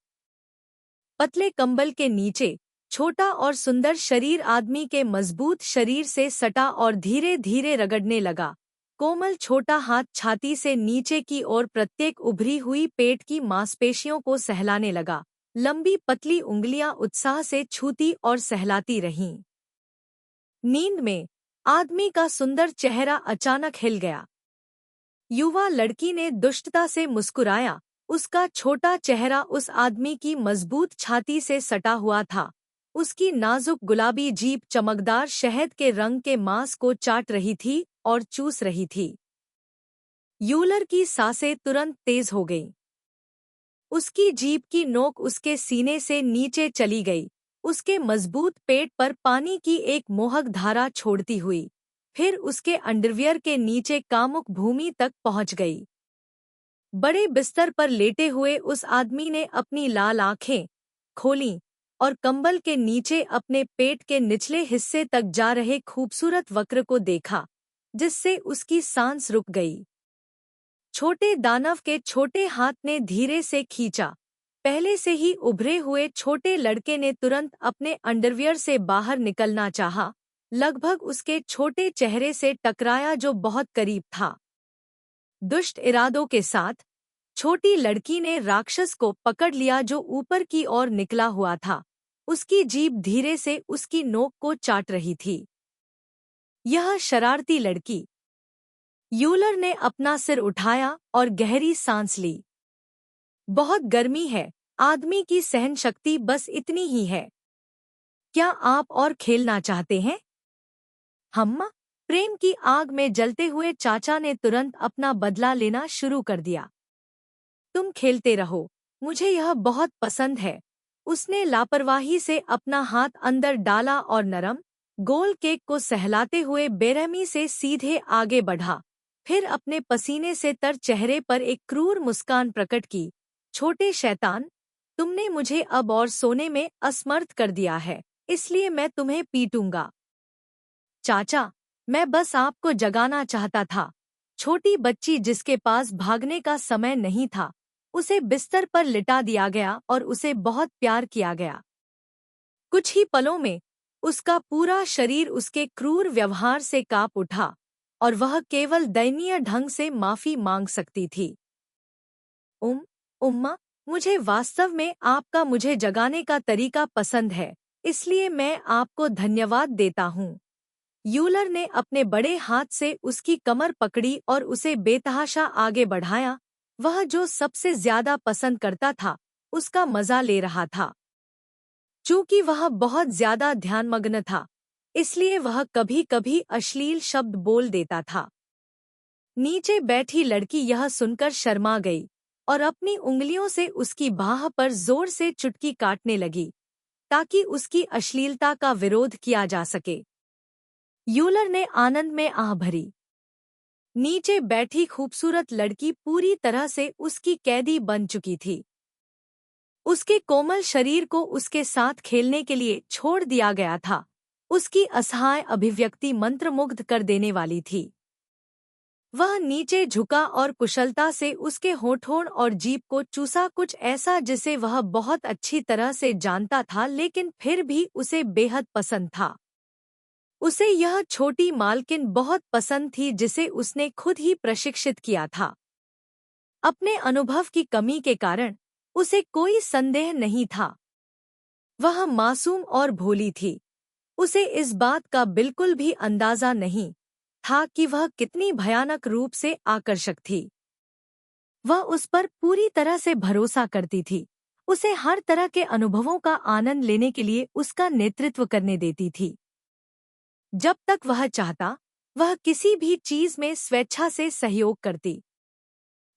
पतले कंबल के नीचे छोटा और सुंदर शरीर आदमी के मजबूत शरीर से सटा और धीरे धीरे रगड़ने लगा। कोमल छोटा हाथ छाती से नीचे की ओर प्रत्येक उभरी हुई पेट की मांसपेशियों को सहलाने लगा। लंबी पतली उंगलियां उत्साह से छूती और सहलाती रहीं। नींद में आदमी का सुंदर चेहरा अचानक हिल गया। युवा लड़की ने दुष्टता से मुस्कुराया। उसका छोटा चेहरा उस आदमी की मजबूत छाती से सटा हुआ था। उसकी नाजुक गुलाबी जीभ चमकदार शहद के रंग के मांस को चाट रही थी और चूस रही थी। यूलर की सांसें तुरंत तेज हो गईं। उसकी जीभ की नोक उसके सीने से नीचे चली गई, उसके मजबूत पेट पर पानी की एक मोहक धारा छोड़ती हुई, फिर उसके अंडरवियर के नीचे कामुक भूमि तक पहुंच गई। बड़े बिस्तर पर लेटे हुए उस आदमी ने अपनी लाल आंखें खोलीं और कंबल के नीचे अपने पेट के निचले हिस्से तक जा रहे खूबसूरत वक्र को देखा, जिससे उसकी सांस रुक गई। छोटे दानव के छोटे हाथ ने धीरे से खींचा। पहले से ही उभरे हुए छोटे लड़के ने तुरंत अपने अंडरवियर से बाहर निकलना चाहा, लगभग उसके छोटे चेहरे से टकराया जो बहुत करीब था। दुष्ट इरादों के साथ छोटी लड़की ने राक्षस को पकड़ लिया जो ऊपर की ओर निकला हुआ था। उसकी जीभ धीरे से उसकी नोक को चाट रही थी। यह शरारती लड़की। यूलर ने अपना सिर उठाया और गहरी सांस ली। बहुत गर्मी है, आदमी की सहन शक्ति बस इतनी ही है। क्या आप और खेलना चाहते हैं? हम्मा, प्रेम की आग में जलते हुए चाचा ने तुरंत अपना बदला लेना शुरू कर दिया। तुम खेलते रहो, मुझे यह बहुत पसंद है। उसने लापरवाही से अपना हाथ अंदर डाला और नरम, गोल केक को सहलाते हुए बेरहमी से सीधे आगे बढ़ा। फिर अपने पसीने से तर चेहरे पर एक क्रूर मुस्कान प्रकट की। छोटे शैतान, तुमने मुझे अब और सोने में असमर्थ कर दिया है, इसलिए मैं तुम्हें पीटूंगा। चाचा, मैं बस आपको जगाना चाहता था। छोटी बच्ची जिसके पास भागने का समय नहीं था, उसे बिस्तर पर लिटा दिया गया और उसे बहुत प्यार किया गया। कुछ ही पलों में उसका पूरा शरीर उसके क्रूर व्यवहार से कांप उठा और वह केवल दयनीय ढंग से माफी मांग सकती थी। उम्मा, मुझे वास्तव में आपका मुझे जगाने का तरीका पसंद है, इसलिए मैं आपको धन्यवाद देता हूँ। यूलर ने अपने बड़े हाथ से उसकी कमर पकड़ी और उसे बेतहाशा आगे बढ़ाया। वह जो सबसे ज्यादा पसंद करता था, उसका मजा ले रहा था। चूंकि वह बहुत ज्यादा ध्यानमग्न था, इसलिए वह कभी-कभी अश्लील शब्द बोल देता था। नीचे बैठी लड़की यह सुनकर शर्मा गई और अपनी उंगलियों से उसकी बाह पर जोर से चुटकी काटने लगी, ताकि उसकी अश्लीलता का विरोध किया जा सके। यूलर ने आनंद में आह भरी। नीचे बैठी खूबसूरत लड़की पूरी तरह से उसकी कैदी बन चुकी थी। उसके कोमल शरीर को उसके साथ खेलने के लिए छोड़ दिया गया था। उसकी असहाय अभिव्यक्ति मंत्रमुग्ध कर देने वाली थी। वह नीचे झुका और कुशलता से उसके होठों और जीभ को चूसा, कुछ ऐसा जिसे वह बहुत अच्छी तरह से जानता था, लेकिन फिर भी उसे बेहद पसंद था। उसे यह छोटी मालकिन बहुत पसंद थी जिसे उसने खुद ही प्रशिक्षित किया था। अपने अनुभव की कमी के कारण उसे कोई संदेह नहीं था। वह मासूम और भोली थी। उसे इस बात का बिल्कुल भी अंदाजा नहीं था कि वह कितनी भयानक रूप से आकर्षक थी। वह उस पर पूरी तरह से भरोसा करती थी, उसे हर तरह के अनुभवों का आनंद लेने के लिए उसका नेतृत्व करने देती थी। जब तक वह चाहता, वह किसी भी चीज में स्वेच्छा से सहयोग करती।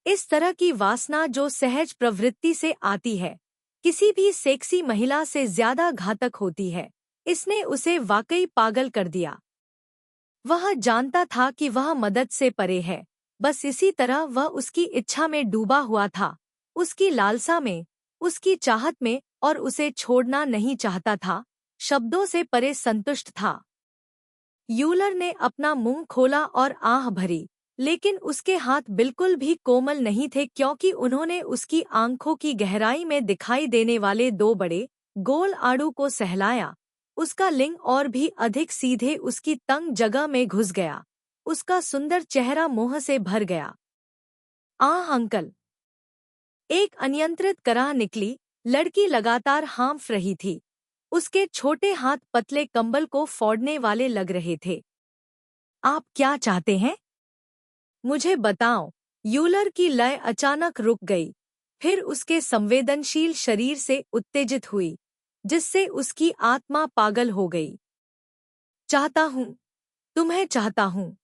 इस तरह की वासना जो सहज प्रवृत्ति से आती है, किसी भी सेक्सी महिला से ज्यादा घातक होती है। इसने उसे वाकई पागल कर दिया। वह जानता था कि वह मदद से परे है, बस इसी तरह वह उसकी इच्छा में डूबा हुआ था, उसकी लालसा में, उसकी चाहत में, और उसे छोड़ना नहीं चाहता था, शब्दों से परे संतुष्ट था। यूलर ने अपना मुंह खोला और आह भरी, लेकिन उसके हाथ बिल्कुल भी कोमल नहीं थे, क्योंकि उन्होंने उसकी आंखों की गहराई में दिखाई देने वाले दो बड़े, गोल आड़ू को सहलाया। उसका लिंग और भी अधिक सीधे उसकी तंग जगह में घुस गया। उसका सुंदर चेहरा मोह से भर गया। आह अंकल! एक अनियंत्रित कराह निकली। लड़की लगातार हाँफ रही थी। उसके छोटे हाथ पतले कंबल को फोड़ने वाले लग रहे थे। आप क्या चाहते हैं? मुझे बताओ। यूलर की लय अचानक रुक गई, फिर उसके संवेदनशील शरीर से उत्तेजित हुई, जिससे उसकी आत्मा पागल हो गई। चाहता हूँ, तुम्हें चाहता हूँ।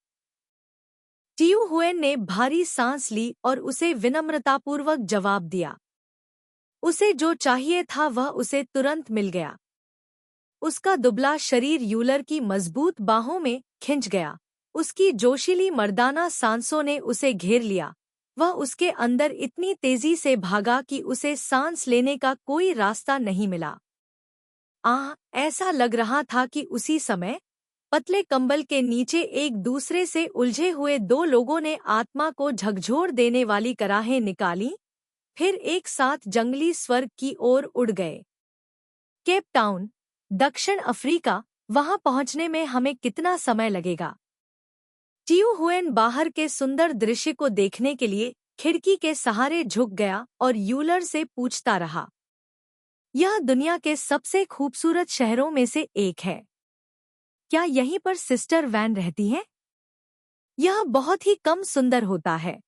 टियू हुएन ने भारी सांस ली और उसे विनम्रतापूर्वक जवाब दिया। उसे जो चाहिए था वह उसे तुरंत मिल गया। उसका दुबला शरीर यूलर की मजबूत बाहों में खिंच गया। उसकी जोशीली मर्दाना सांसों ने उसे घेर लिया। वह उसके अंदर इतनी तेजी से भागा कि उसे सांस लेने का कोई रास्ता नहीं मिला। ऐसा लग रहा था कि उसी समय पतले कंबल के नीचे एक दूसरे से उलझे हुए दो लोगों ने आत्मा को झकझोर देने वाली कराहें निकाली, फिर एक साथ जंगली स्वर्ग की ओर उड़ गए। केप टाउन, दक्षिण अफ्रीका, वहां पहुंचने में हमें कितना समय लगेगा? टियू हुएन बाहर के सुंदर दृश्य को देखने के लिए खिड़की के सहारे झुक गया और यूलर से पूछता रहा। यह दुनिया के सबसे खूबसूरत शहरों में से एक है। क्या यहीं पर सिस्टर वैन रहती है? यह बहुत ही कम सुंदर होता है।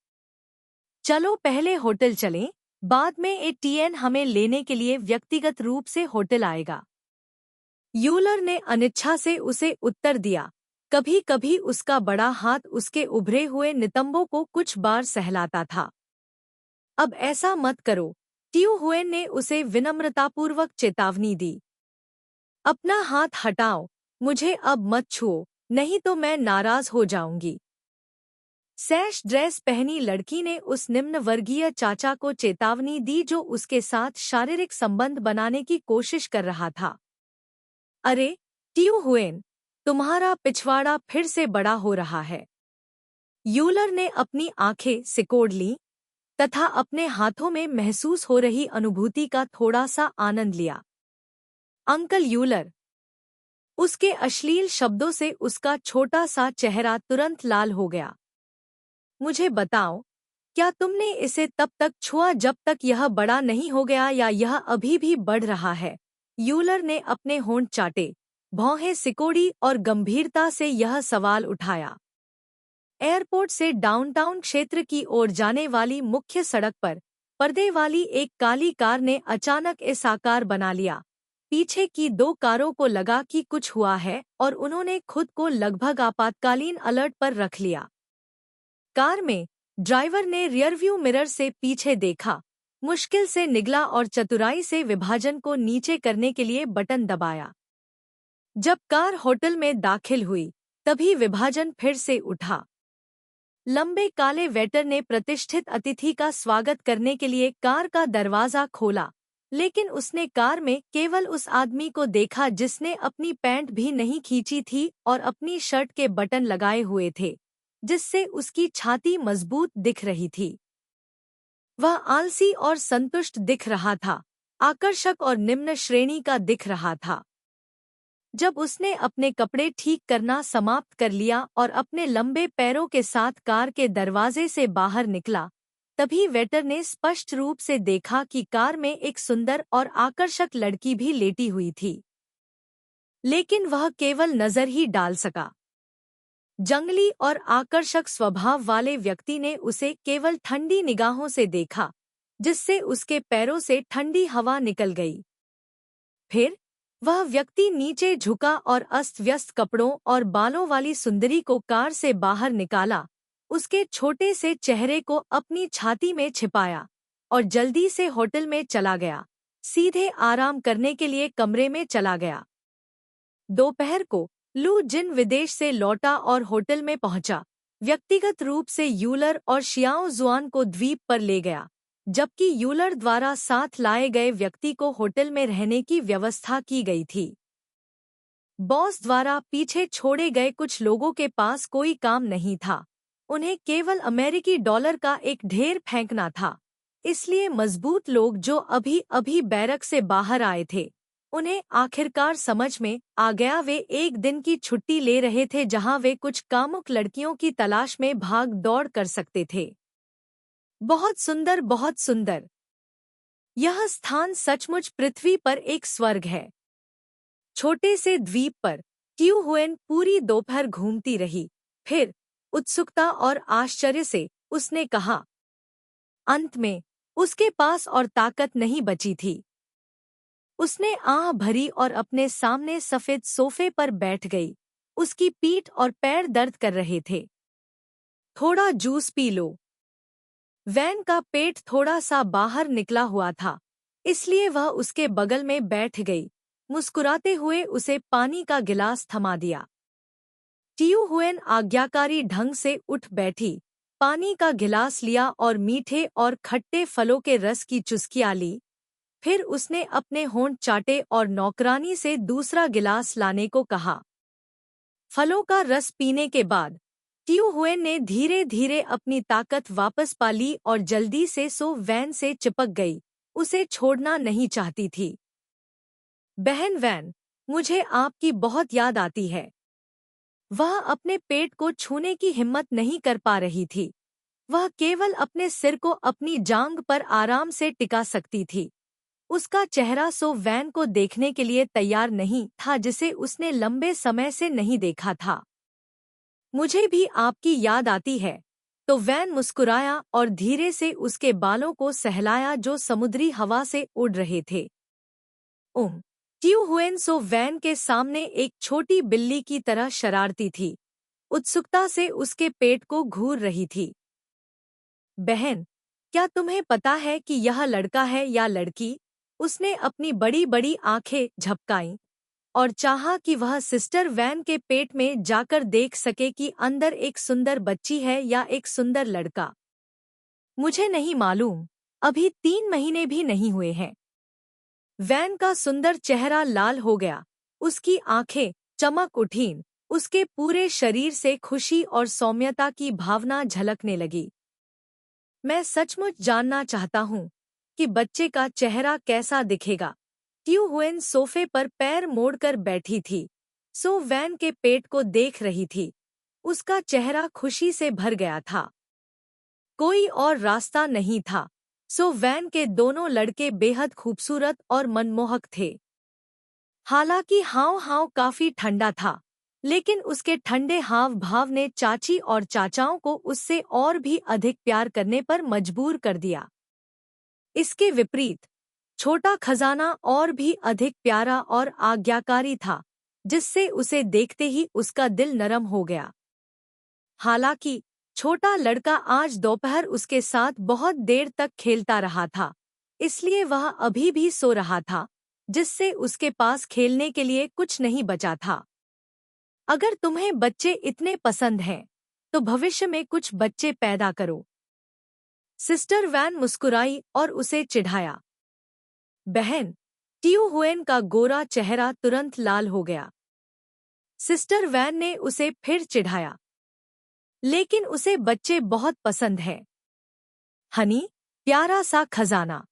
चलो पहले होटल चलें, बाद में एटीएन हमें लेने के लिए व्यक्तिगत रूप से होटल आएगा। यूलर ने अनिच्छा से उसे उत्तर दिया। कभी कभी उसका बड़ा हाथ उसके उभरे हुए नितंबों को कुछ बार सहलाता था। अब ऐसा मत करो, ट्यू हुएन ने उसे विनम्रतापूर्वक चेतावनी दी। अपना हाथ हटाओ, मुझे अब मत छुओ, नहीं तो मैं नाराज हो जाऊंगी। सैश ड्रेस पहनी लड़की ने उस निम्न वर्गीय चाचा को चेतावनी दी जो उसके साथ शारीरिक संबंध बनाने की कोशिश कर रहा था। अरे ट्यू हुएन, तुम्हारा पिछवाड़ा फिर से बड़ा हो रहा है। यूलर ने अपनी आंखें सिकोड़ लीं तथा अपने हाथों में महसूस हो रही अनुभूति का थोड़ा सा आनंद लिया। Uncle Euler. उसके अश्लील शब्दों से उसका छोटा सा चेहरा तुरंत लाल हो गया। मुझे बताओ, क्या तुमने इसे तब तक छुआ जब तक यह बड़ा नहीं हो गया या यह अभी भी बढ़ रहा है? यूलर ने अपने होंठ चाटे, भौहें सिकोड़ी और गंभीरता से यह सवाल उठाया। एयरपोर्ट से डाउनटाउन क्षेत्र की ओर जाने वाली मुख्य सड़क पर पर्दे वाली एक काली कार ने अचानक इस आकार बना लिया। पीछे की दो कारों को लगा कि कुछ हुआ है और उन्होंने खुद को लगभग आपातकालीन अलर्ट पर रख लिया। कार में ड्राइवर ने रियरव्यू मिरर से पीछे देखा, मुश्किल से निगला और चतुराई से विभाजन को नीचे करने के लिए बटन दबाया। जब कार होटल में दाखिल हुई, तभी विभाजन फिर से उठा। लंबे काले वेटर ने प्रतिष्ठित अतिथि का स्वागत करने के लिए कार का दरवाजा खोला, लेकिन उसने कार में केवल उस आदमी को देखा जिसने अपनी पैंट भी नहीं खींची थी और अपनी शर्ट के बटन लगाए हुए थे, जिससे उसकी छाती मजबूत दिख रही थी। वह आलसी और संतुष्ट दिख रहा था, आकर्षक और निम्न श्रेणी का दिख रहा था। जब उसने अपने कपड़े ठीक करना समाप्त कर लिया और अपने लंबे पैरों के साथ कार के दरवाजे से बाहर निकला, तभी वेटर ने स्पष्ट रूप से देखा कि कार में एक सुंदर और आकर्षक लड़की भी लेटी हुई थी। लेकिन वह केवल नजर ही डाल सका। जंगली और आकर्षक स्वभाव वाले व्यक्ति ने उसे केवल ठंडी निगाहों से देखा, जिससे उसके पैरों से ठंडी हवा निकल गई। फिर वह व्यक्ति नीचे झुका और अस्त-व्यस्त कपड़ों और बालों वाली सुंदरी को कार से बाहर निकाला, उसके छोटे से चेहरे को अपनी छाती में छिपाया और जल्दी से होटल में चला गया, सीधे आराम करने के लिए कमरे में चला गया। दोपहर को लू जिन विदेश से लौटा और होटल में पहुंचा, व्यक्तिगत रूप से यूलर और शियाओ जुआन को द्वीप पर ले गया, जबकि यूलर द्वारा साथ लाए गए व्यक्ति को होटल में रहने की व्यवस्था की गई थी। बॉस द्वारा पीछे छोड़े गए कुछ लोगों के पास कोई काम नहीं था, उन्हें केवल अमेरिकी डॉलर का एक ढेर फेंकना था। इसलिए मजबूत लोग जो अभी अभी बैरक से बाहर आए थे, उन्हें आखिरकार समझ में आ गया वे एक दिन की छुट्टी ले रहे थे जहां वे कुछ कामुक लड़कियों की तलाश में भाग दौड़ कर सकते थे। बहुत सुंदर, बहुत सुंदर। यह स्थान सचमुच पृथ्वी पर एक स्वर्ग है। छोटे से द्वीप पर ट्यू हुएन पूरी दोपहर घूमती रही। फिर उत्सुकता और आश्चर्य से उसने कहा, अंत में उसके पास और ताकत नहीं बची थी। उसने आह भरी और अपने सामने सफेद सोफे पर बैठ गई। उसकी पीठ और पैर दर्द कर रहे थे। थोड़ा जूस पी लो। वैन का पेट थोड़ा सा बाहर निकला हुआ था, इसलिए वह उसके बगल में बैठ गई, मुस्कुराते हुए उसे पानी का गिलास थमा दिया। ट्यू हुएन आज्ञाकारी ढंग से उठ बैठी, पानी का गिलास लिया और मीठे और खट्टे फलों के रस की चुस्कियां ली। फिर उसने अपने होंठ चाटे और नौकरानी से दूसरा गिलास लाने को कहा। फलों का रस पीने के बाद ट्यू हुएन ने धीरे धीरे अपनी ताकत वापस पा ली और जल्दी से वैन से चिपक गई, उसे छोड़ना नहीं चाहती थी। बहन वैन, मुझे आपकी बहुत याद आती है। वह अपने पेट को छूने की हिम्मत नहीं कर पा रही थी। वह केवल अपने सिर को अपनी जांघ पर आराम से टिका सकती थी। उसका चेहरा सो वैन को देखने के लिए तैयार नहीं था, जिसे उसने लंबे समय से नहीं देखा था। मुझे भी आपकी याद आती है। तो वैन मुस्कुराया और धीरे से उसके बालों को सहलाया जो समुद्री हवा से उड़ रहे थे। ओह! ट्यू हुएन सो वैन के सामने एक छोटी बिल्ली की तरह शरारती थी, उत्सुकता से उसके पेट को घूर रही थी। बहन, क्या तुम्हें पता है कि यह लड़का है या लड़की? उसने अपनी बड़ी-बड़ी आंखें झपकाईं और चाहा कि वह सिस्टर वैन के पेट में जाकर देख सके कि अंदर एक सुंदर बच्ची है या एक सुंदर लड़का। मुझे नहीं मालूम, अभी 3 महीने भी नहीं हुए हैं। वैन का सुंदर चेहरा लाल हो गया, उसकी आंखें चमक उठीं, उसके पूरे शरीर से खुशी और सौम्यता की भावना झलकने लगी। मैं सचमुच जानना चाहता हूँ कि बच्चे का चेहरा कैसा दिखेगा। ट्यू हुएन सोफे पर पैर मोड़कर बैठी थी, सो वैन के पेट को देख रही थी। उसका चेहरा खुशी से भर गया था। कोई और रास्ता नहीं था, सो वैन के दोनों लड़के बेहद खूबसूरत और मनमोहक थे। हालांकि हाव-हाव काफी ठंडा था, लेकिन उसके ठंडे हाव भाव ने चाची और चाचाओं को उससे और भी अधिक प्यार करने पर मजबूर कर दिया। इसके विपरीत छोटा खजाना और भी अधिक प्यारा और आज्ञाकारी था, जिससे उसे देखते ही उसका दिल नरम हो गया। हालांकि छोटा लड़का आज दोपहर उसके साथ बहुत देर तक खेलता रहा था, इसलिए वह अभी भी सो रहा था, जिससे उसके पास खेलने के लिए कुछ नहीं बचा था। अगर तुम्हें बच्चे इतने पसंद हैं, तो भविष्य में कुछ बच्चे पैदा करो। सिस्टर वैन मुस्कुराई और उसे चिढ़ाया। बहन, ट्यू हुएन का गोरा चेहरा तुरंत लाल हो गया। सिस्टर वैन ने उसे फिर चिढ़ाया, लेकिन उसे बच्चे बहुत पसंद हैं। हनी, प्यारा सा खजाना।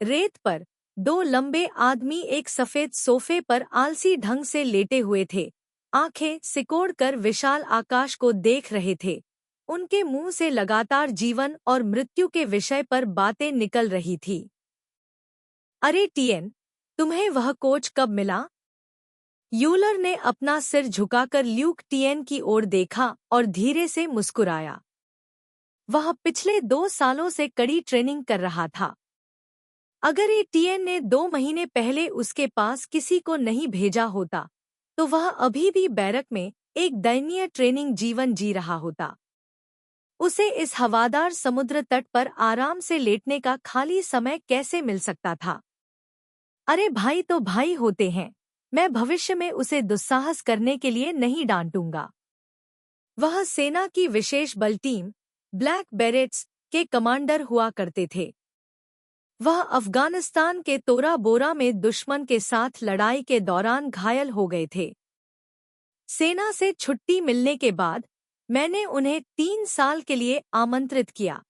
रेत पर 2 लंबे आदमी एक सफेद सोफे पर आलसी ढंग से लेटे हुए थे, आंखें सिकोड़कर विशाल आकाश को देख रहे थे। उनके मुंह से लगातार जीवन और मृत्यु के विषय पर बातें निकल रही थी। अरे टिएन, तुम्हें वह कोच कब मिला? यूलर ने अपना सिर झुकाकर ल्यूक टिएन की ओर देखा और धीरे से मुस्कुराया। वह पिछले 2 सालों से कड़ी ट्रेनिंग कर रहा था। अगर टिएन ने 2 महीने पहले उसके पास किसी को नहीं भेजा होता, तो वह अभी भी बैरक में एक दयनीय ट्रेनिंग जीवन जी रहा होता। उसे इस हवादार समुद्र तट पर आराम से लेटने का खाली समय कैसे मिल सकता था? अरे भाई तो भाई होते हैं, मैं भविष्य में उसे दुस्साहस करने के लिए नहीं डांटूंगा। वह सेना की विशेष बल टीम, ब्लैक बेरेट्स के कमांडर हुआ करते थे। वह अफगानिस्तान के तोरा बोरा में दुश्मन के साथ लड़ाई के दौरान घायल हो गए थे। सेना से छुट्टी मिलने के बाद मैंने उन्हें 3 साल के लिए आमंत्रित किया।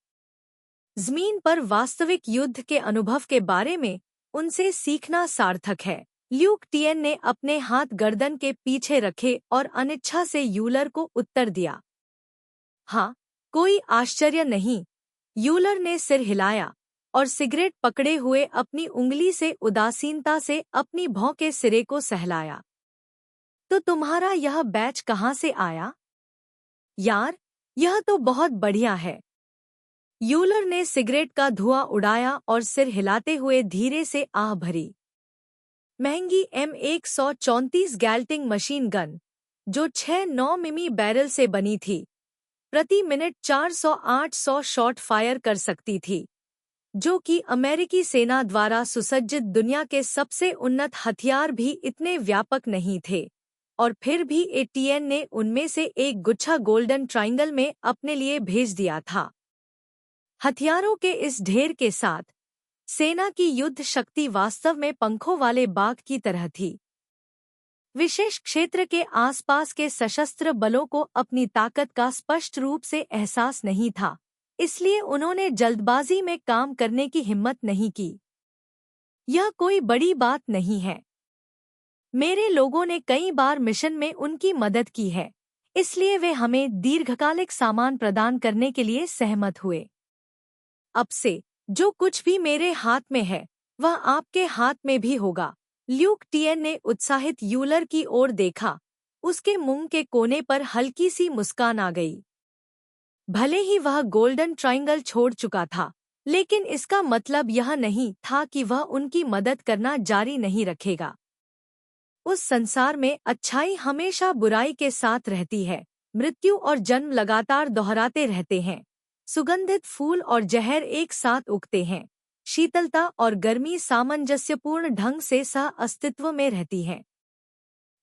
ज़मीन पर वास्तविक युद्ध के अनुभव के बारे में उनसे सीखना सार्थक है। ल्यूक टिएन ने अपने हाथ गर्दन के पीछे रखे और अनिच्छा से यूलर को उत्तर दिया। हाँ, कोई आश्चर्य नहीं। यूलर ने सिर हिलाया और सिगरेट पकड़े हुए अपनी उंगली से उदासीनता से अपनी भौं के सिरे को सहलाया। तो तुम्हारा यह बैच कहाँ से आया? यार, यह तो बहुत बढ़िया है। यूलर ने सिगरेट का धुआं उड़ाया और सिर हिलाते हुए धीरे से आह भरी। महंगी M134 गैल्टिंग मशीन गन, जो 6-9 मिमी बैरल से बनी थी, प्रति मिनट 400-800 शॉट फायर कर सकती थी, जो कि अमेरिकी सेना द्वारा सुसज्जित दुनिया के सबसे उन्नत हथियार भी इतने व्यापक नहीं थे, और फिर भी टिएन ने उनमें से एक गुच्छा गोल्डन ट्रायंगल में अपने लिए भेज दिया था। हथियारों के इस ढेर के साथ सेना की युद्ध शक्ति वास्तव में पंखों वाले बाघ की तरह थी। विशेष क्षेत्र के आसपास के सशस्त्र बलों को अपनी ताकत का स्पष्ट रूप से एहसास नहीं था, इसलिए उन्होंने जल्दबाजी में काम करने की हिम्मत नहीं की। यह कोई बड़ी बात नहीं है। मेरे लोगों ने कई बार मिशन में उनकी मदद की है, इसलिए वे हमें दीर्घकालिक सामान प्रदान करने के लिए सहमत हुए। अब से जो कुछ भी मेरे हाथ में है, वह आपके हाथ में भी होगा। ल्यूक टिएन ने उत्साहित यूलर की ओर देखा। उसके मुंह के कोने पर हल्की सी मुस्कान आ गई। भले ही वह गोल्डन ट्रायंगल छोड़ चुका था, लेकिन इसका मतलब यह नहीं था कि वह उनकी मदद करना जारी नहीं रखेगा। उस संसार में अच्छाई हमेशा बुराई के साथ रहती है। मृत्यु और जन्म लगातार दोहराते रहते हैं। सुगंधित फूल और जहर एक साथ उगते हैं। शीतलता और गर्मी सामंजस्यपूर्ण ढंग से सह अस्तित्व में रहती हैं।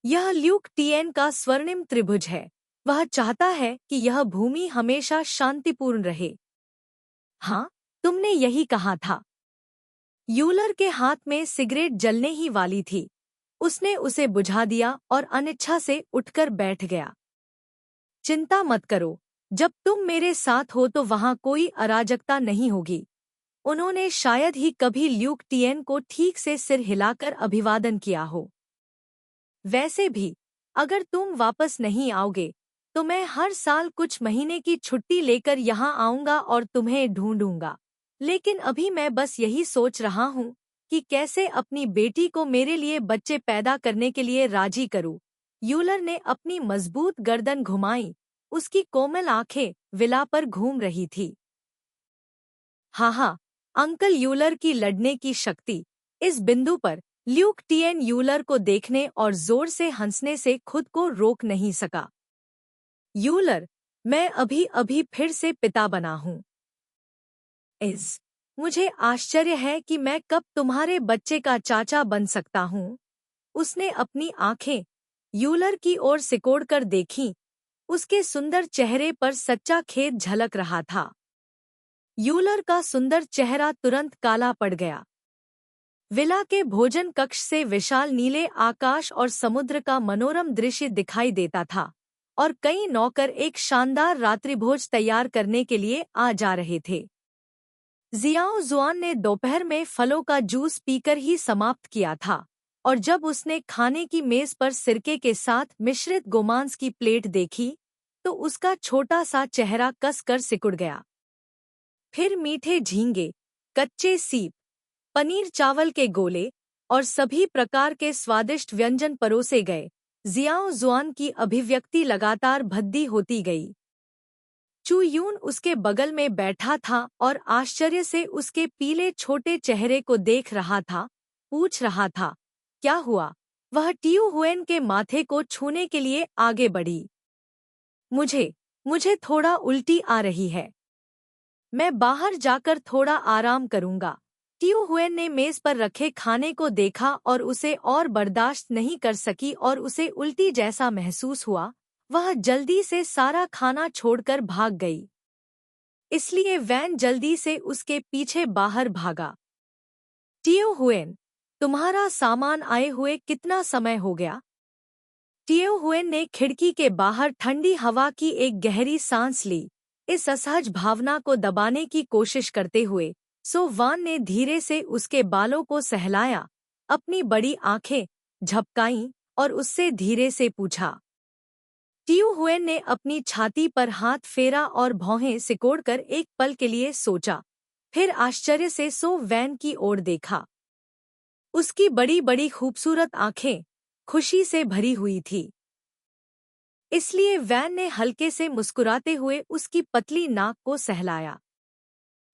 यह ल्यूक टिएन का स्वर्णिम त्रिभुज है। वह चाहता है कि यह भूमि हमेशा शांतिपूर्ण रहे। हाँ, तुमने यही कहा था। यूलर के हाथ में सिगरेट जलने ही वाली थी। उसने उसे बुझा दिया और अनिच्छा से उठकर बैठ गया। चिंता मत करो, जब तुम मेरे साथ हो तो वहां कोई अराजकता नहीं होगी। उन्होंने शायद ही कभी ल्यूक टिएन को ठीक से सिर हिलाकर अभिवादन किया हो। वैसे भी, अगर तुम वापस नहीं आओगे, तो मैं हर साल कुछ महीने की छुट्टी लेकर यहाँ आऊंगा और तुम्हें ढूंढूंगा। लेकिन अभी मैं बस यही सोच रहा हूँ कि कैसे अपनी बेटी को मेरे लिए बच्चे पैदा करने के लिए राजी करूँ। यूलर ने अपनी मजबूत गर्दन घुमाई। उसकी कोमल आंखें विला पर घूम रही थी। हाँ, अंकल यूलर की लड़ने की शक्ति। इस बिंदु पर ल्यूक टिएन यूलर को देखने और जोर से हंसने से खुद को रोक नहीं सका। यूलर, मैं अभी अभी फिर से पिता बना हूँ। मुझे आश्चर्य है कि मैं कब तुम्हारे बच्चे का चाचा बन सकता हूँ। उसने अपनी आंखें यूलर की ओर सिकोड़कर देखीं। उसके सुंदर चेहरे पर सच्चा खेद झलक रहा था। यूलर का सुंदर चेहरा तुरंत काला पड़ गया। विला के भोजन कक्ष से विशाल नीले आकाश और समुद्र का मनोरम दृश्य दिखाई देता था, और कई नौकर एक शानदार रात्रिभोज तैयार करने के लिए आ जा रहे थे। जियाओ जुआन ने दोपहर में फलों का जूस पीकर ही समाप्त किया था, और जब उसने खाने की मेज पर सिरके के साथ मिश्रित गोमांस की प्लेट देखी, तो उसका छोटा सा चेहरा कसकर सिकुड़ गया। फिर मीठे झींगे, कच्चे सीप, पनीर चावल के गोले और सभी प्रकार के स्वादिष्ट व्यंजन परोसे गए। जियाओ जुआन की अभिव्यक्ति लगातार भद्दी होती गई। चू यून उसके बगल में बैठा था और आश्चर्य से उसके पीले छोटे चेहरे को देख रहा था। पूछ रहा था, क्या हुआ? वह टियू हुएन के माथे को छूने के लिए आगे बढ़ी। मुझे थोड़ा उल्टी आ रही है। मैं बाहर जाकर थोड़ा आराम करूंगा। टियू हुएन ने मेज पर रखे खाने को देखा और उसे और बर्दाश्त नहीं कर सकी और उसे उल्टी जैसा महसूस हुआ। वह जल्दी से सारा खाना छोड़कर भाग गई। इसलिए वैन जल्दी से उसके पीछे बाहर भागा। टियो हुएन, तुम्हारा सामान आए हुए कितना समय हो गया? टियो हुएन ने खिड़की के बाहर ठंडी हवा की एक गहरी सांस ली। इस असहज भावना को दबाने की कोशिश करते हुए सो वान ने धीरे से उसके बालों को सहलाया, अपनी बड़ी आंखें झपकाईं और उससे धीरे से पूछा। टियू हुएन ने अपनी छाती पर हाथ फेरा और भौहें सिकोड़कर एक पल के लिए सोचा, फिर आश्चर्य से सो वैन की ओर देखा। उसकी बड़ी बड़ी खूबसूरत आंखें खुशी से भरी हुई थी। इसलिए वैन ने हल्के से मुस्कुराते हुए उसकी पतली नाक को सहलाया।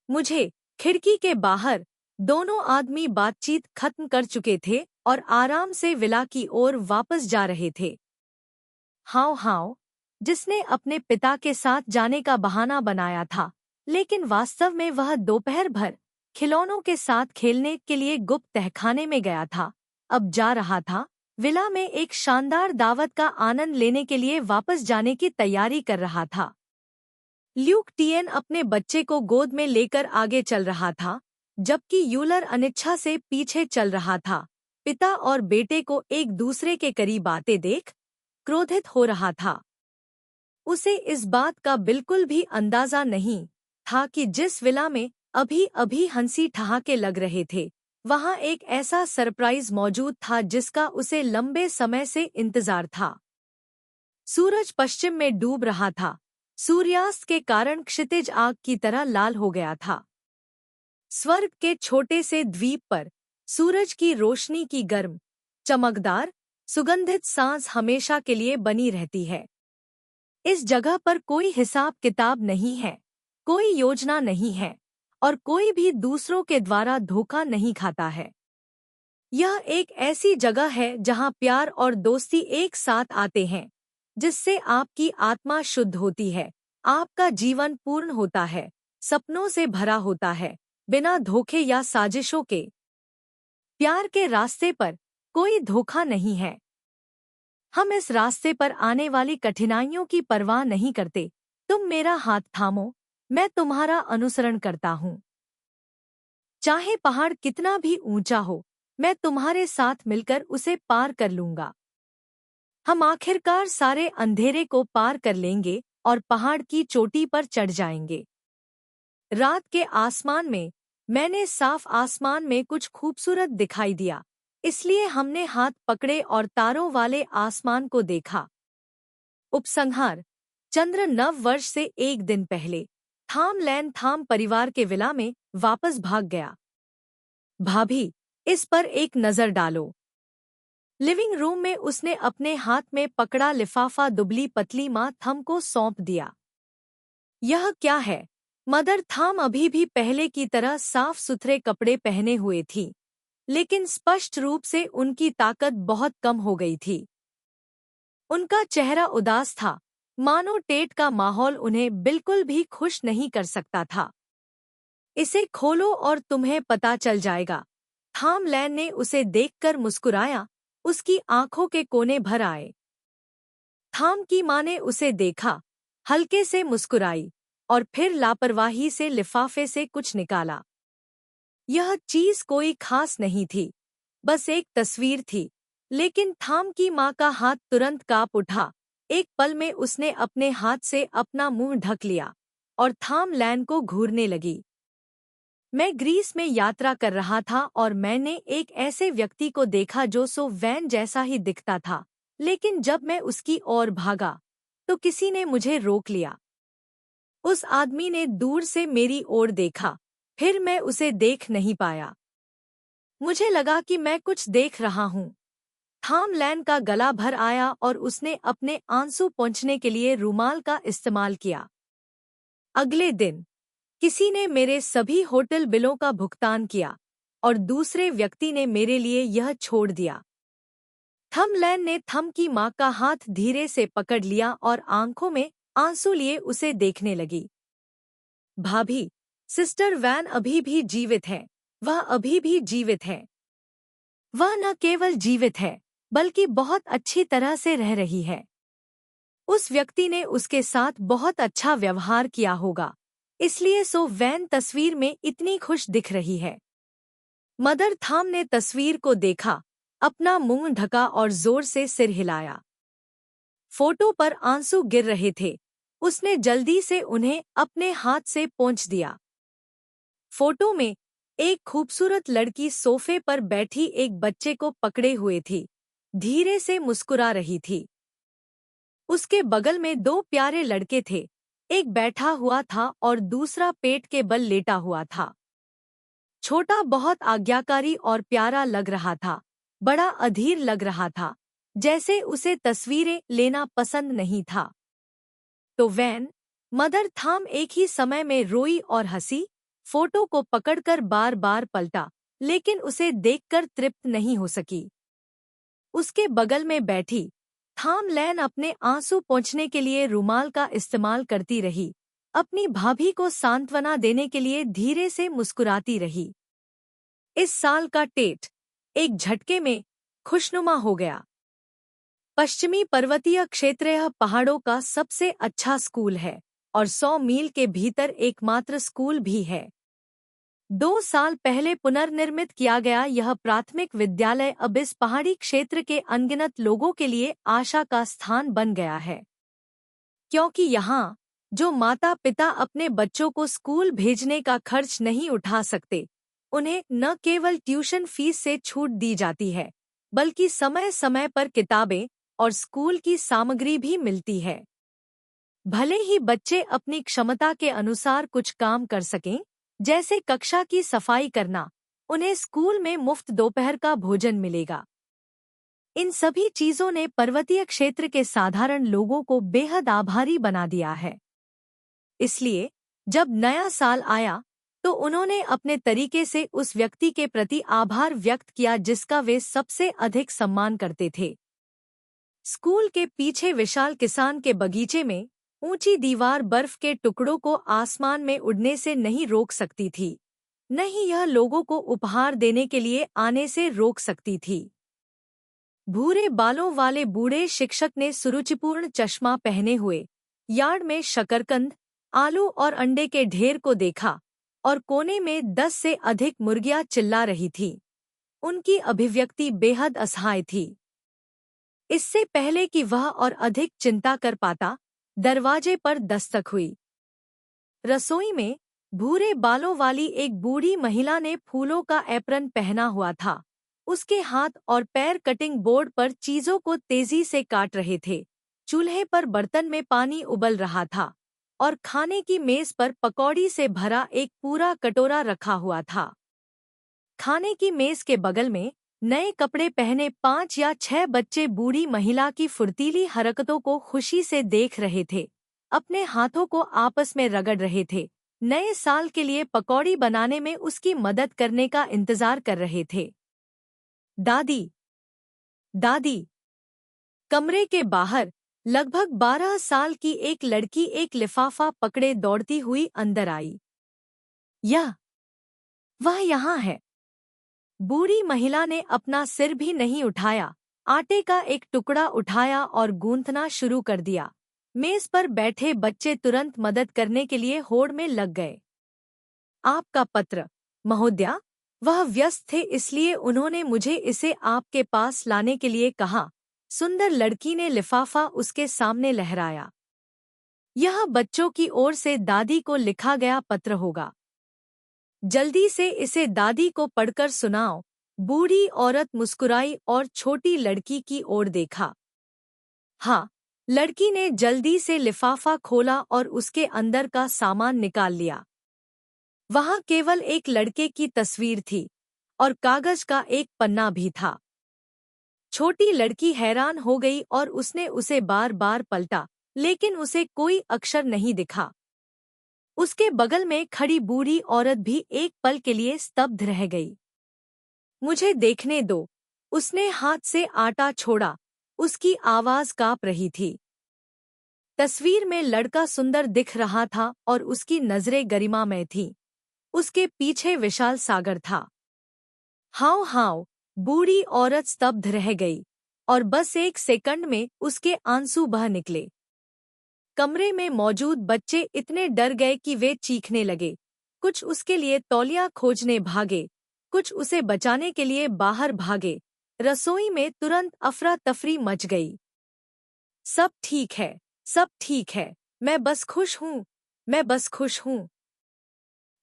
मुझे खिड़की के बाहर दोनों आदमी बातचीत खत्म कर चुके थे और आराम से विला की ओर वापस जा रहे थे। हाओ हाओ, जिसने अपने पिता के साथ जाने का बहाना बनाया था, लेकिन वास्तव में वह दोपहर भर खिलौनों के साथ खेलने के लिए गुप्त तहखाने में गया था, अब जा रहा था विला में एक शानदार दावत का आनंद लेने के लिए वापस जाने की तैयारी कर रहा था। ल्यूक टिएन अपने बच्चे को गोद में लेकर आगे चल रहा था, जबकि यूलर अनिच्छा से पीछे चल रहा था। पिता और बेटे को एक दूसरे के करीब आते देख क्रोधित हो रहा था। उसे इस बात का बिल्कुल भी अंदाजा नहीं था कि जिस विला में अभी अभी हंसी ठहाके लग रहे थे, वहां एक ऐसा सरप्राइज मौजूद था जिसका उसे लंबे समय से इंतजार था। सूरज पश्चिम में डूब रहा था। सूर्यास्त के कारण क्षितिज आग की तरह लाल हो गया था। स्वर्ग के छोटे से द्वीप पर सूरज की रोशनी की गर्म, चमकदार, सुगंधित सांस हमेशा के लिए बनी रहती है। इस जगह पर कोई हिसाब किताब नहीं है, कोई योजना नहीं है और कोई भी दूसरों के द्वारा धोखा नहीं खाता है। यह एक ऐसी जगह है जहां प्यार और दोस्ती एक साथ आते हैं, जिससे आपकी आत्मा शुद्ध होती है, आपका जीवन पूर्ण होता है, सपनों से भरा होता है, बिना धोखे या साजिशों के। प्यार के रास्ते पर कोई धोखा नहीं है। हम इस रास्ते पर आने वाली कठिनाइयों की परवाह नहीं करते। तुम मेरा हाथ थामो, मैं तुम्हारा अनुसरण करता हूँ। चाहे पहाड़ कितना भी ऊंचा हो, मैं तुम्हारे साथ मिलकर उसे पार कर लूंगा। हम आखिरकार सारे अंधेरे को पार कर लेंगे और पहाड़ की चोटी पर चढ़ जाएंगे। रात के आसमान में मैंने साफ आसमान में कुछ खूबसूरत दिखाई दिया, इसलिए हमने हाथ पकड़े और तारों वाले आसमान को देखा। उपसंहार: चंद्र नव वर्ष से एक दिन पहले थाम लैन थाम परिवार के विला में वापस भाग गया। भाभी, इस पर एक नजर डालो। लिविंग रूम में उसने अपने हाथ में पकड़ा लिफाफा दुबली पतली माँ थम को सौंप दिया। यह क्या है? मदर थाम अभी भी पहले की तरह साफ सुथरे कपड़े पहने हुए थी, लेकिन स्पष्ट रूप से उनकी ताकत बहुत कम हो गई थी। उनका चेहरा उदास था, मानो टेट का माहौल उन्हें बिल्कुल भी खुश नहीं कर सकता था। इसे खोलो और तुम्हें पता चल जाएगा। थाम लैन ने उसे देखकर मुस्कुराया, उसकी आंखों के कोने भर आए। थाम की माँ ने उसे देखा, हल्के से मुस्कुराई और फिर लापरवाही से लिफाफे से कुछ निकाला। यह चीज कोई खास नहीं थी, बस एक तस्वीर थी, लेकिन थाम की माँ का हाथ तुरंत कांप उठा। एक पल में उसने अपने हाथ से अपना मुंह ढक लिया और थाम लैन को घूरने लगी। मैं ग्रीस में यात्रा कर रहा था और मैंने एक ऐसे व्यक्ति को देखा जो सो वैन जैसा ही दिखता था, लेकिन जब मैं उसकी ओर भागा तो किसी ने मुझे रोक लिया। उस आदमी ने दूर से मेरी ओर देखा, फिर मैं उसे देख नहीं पाया। मुझे लगा कि मैं कुछ देख रहा हूँ। थाम लैन का गला भर आया और उसने अपने आंसू पोंछने के लिए रुमाल का इस्तेमाल किया। अगले दिन किसी ने मेरे सभी होटल बिलों का भुगतान किया और दूसरे व्यक्ति ने मेरे लिए यह छोड़ दिया। थम लैन ने थम की माँ का हाथ धीरे से पकड़ लिया और आंखों में आंसू लिए उसे देखने लगी। भाभी, सिस्टर वैन अभी भी जीवित है, वह अभी भी जीवित है। वह न केवल जीवित है, बल्कि बहुत अच्छी तरह से रह रही है। उस व्यक्ति ने उसके साथ बहुत अच्छा व्यवहार किया होगा, इसलिए सो वैन तस्वीर में इतनी खुश दिख रही है। मदर थाम ने तस्वीर को देखा, अपना मुंह ढका और जोर से सिर हिलाया। फोटो पर आंसू गिर रहे थे, उसने जल्दी से उन्हें अपने हाथ से पोंछ दिया। फोटो में एक खूबसूरत लड़की सोफे पर बैठी एक बच्चे को पकड़े हुए थी, धीरे से मुस्कुरा रही थी। उसके बगल में दो प्यारे लड़के थे, एक बैठा हुआ था और दूसरा पेट के बल लेटा हुआ था। छोटा बहुत आज्ञाकारी और प्यारा लग रहा था, बड़ा अधीर लग रहा था, जैसे उसे तस्वीरें लेना पसंद नहीं था। तो वैन, मदर थाम एक ही समय में रोई और हंसी, फोटो को पकड़कर बार बार पलटा, लेकिन उसे देखकर तृप्त नहीं हो सकी। उसके बगल में बैठी थाम लैन अपने आंसू पोंछने के लिए रुमाल का इस्तेमाल करती रही, अपनी भाभी को सांत्वना देने के लिए धीरे से मुस्कुराती रही। इस साल का टेट एक झटके में खुशनुमा हो गया। पश्चिमी पर्वतीय क्षेत्र यह पहाड़ों का सबसे अच्छा स्कूल है और 100 मील के भीतर एकमात्र स्कूल भी है। 2 साल पहले पुनर्निर्मित किया गया यह प्राथमिक विद्यालय अब इस पहाड़ी क्षेत्र के अनगिनत लोगों के लिए आशा का स्थान बन गया है, क्योंकि यहाँ जो माता पिता अपने बच्चों को स्कूल भेजने का खर्च नहीं उठा सकते, उन्हें न केवल ट्यूशन फीस से छूट दी जाती है, बल्कि समय समय पर किताबें और स्कूल की सामग्री भी मिलती है। भले ही बच्चे अपनी क्षमता के अनुसार कुछ काम कर सकें, जैसे कक्षा की सफाई करना, उन्हें स्कूल में मुफ्त दोपहर का भोजन मिलेगा। इन सभी चीजों ने पर्वतीय क्षेत्र के साधारण लोगों को बेहद आभारी बना दिया है। इसलिए जब नया साल आया तो उन्होंने अपने तरीके से उस व्यक्ति के प्रति आभार व्यक्त किया जिसका वे सबसे अधिक सम्मान करते थे। स्कूल के पीछे विशाल किसान के बगीचे में ऊंची दीवार बर्फ के टुकड़ों को आसमान में उड़ने से नहीं रोक सकती थी, न ही यह लोगों को उपहार देने के लिए आने से रोक सकती थी। भूरे बालों वाले बूढ़े शिक्षक ने सुरुचिपूर्ण चश्मा पहने हुए यार्ड में शकरकंद, आलू और अंडे के ढेर को देखा और कोने में 10 से अधिक मुर्गियां चिल्ला रही थीं। उनकी अभिव्यक्ति बेहद असहाय थी। इससे पहले कि वह और अधिक चिंता कर पाता, दरवाजे पर दस्तक हुई। रसोई में भूरे बालों वाली एक बूढ़ी महिला ने फूलों का एप्रन पहना हुआ था। उसके हाथ और पैर कटिंग बोर्ड पर चीजों को तेजी से काट रहे थे। चूल्हे पर बर्तन में पानी उबल रहा था और खाने की मेज पर पकौड़ी से भरा एक पूरा कटोरा रखा हुआ था। खाने की मेज के बगल में नए कपड़े पहने 5 या 6 बच्चे बूढ़ी महिला की फुर्तीली हरकतों को खुशी से देख रहे थे, अपने हाथों को आपस में रगड़ रहे थे, नए साल के लिए पकौड़ी बनाने में उसकी मदद करने का इंतजार कर रहे थे। दादी, दादी। कमरे के बाहर लगभग 12 साल की एक लड़की एक लिफाफा पकड़े दौड़ती हुई अंदर आई। वह यहाँ है। बूढ़ी महिला ने अपना सिर भी नहीं उठाया, आटे का एक टुकड़ा उठाया और गूंथना शुरू कर दिया। मेज पर बैठे बच्चे तुरंत मदद करने के लिए होड़ में लग गए। आपका पत्र, महोदया। वह व्यस्त थे इसलिए उन्होंने मुझे इसे आपके पास लाने के लिए कहा। सुंदर लड़की ने लिफाफा उसके सामने लहराया। यह बच्चों की ओर से दादी को लिखा गया पत्र होगा। जल्दी से इसे दादी को पढ़कर सुनाओ। बूढ़ी औरत मुस्कुराई और छोटी लड़की की ओर देखा। हाँ, लड़की ने जल्दी से लिफाफा खोला और उसके अंदर का सामान निकाल लिया। वहाँ केवल एक लड़के की तस्वीर थी और कागज का एक पन्ना भी था। छोटी लड़की हैरान हो गई और उसने उसे बार बार पलटा, लेकिन उसे कोई अक्षर नहीं दिखा। उसके बगल में खड़ी बूढ़ी औरत भी एक पल के लिए स्तब्ध रह गई। मुझे देखने दो, उसने हाथ से आटा छोड़ा। उसकी आवाज कांप रही थी। तस्वीर में लड़का सुंदर दिख रहा था और उसकी नजरें गरिमामय थीं। उसके पीछे विशाल सागर था। हाउ हाउ, बूढ़ी औरत स्तब्ध रह गई और बस एक सेकंड में उसके आंसू बह निकले। कमरे में मौजूद बच्चे इतने डर गए कि वे चीखने लगे। कुछ उसके लिए तौलिया खोजने भागे, कुछ उसे बचाने के लिए बाहर भागे। रसोई में तुरंत अफरा तफरी मच गई। सब ठीक है, सब ठीक है, मैं बस खुश हूँ, मैं बस खुश हूँ।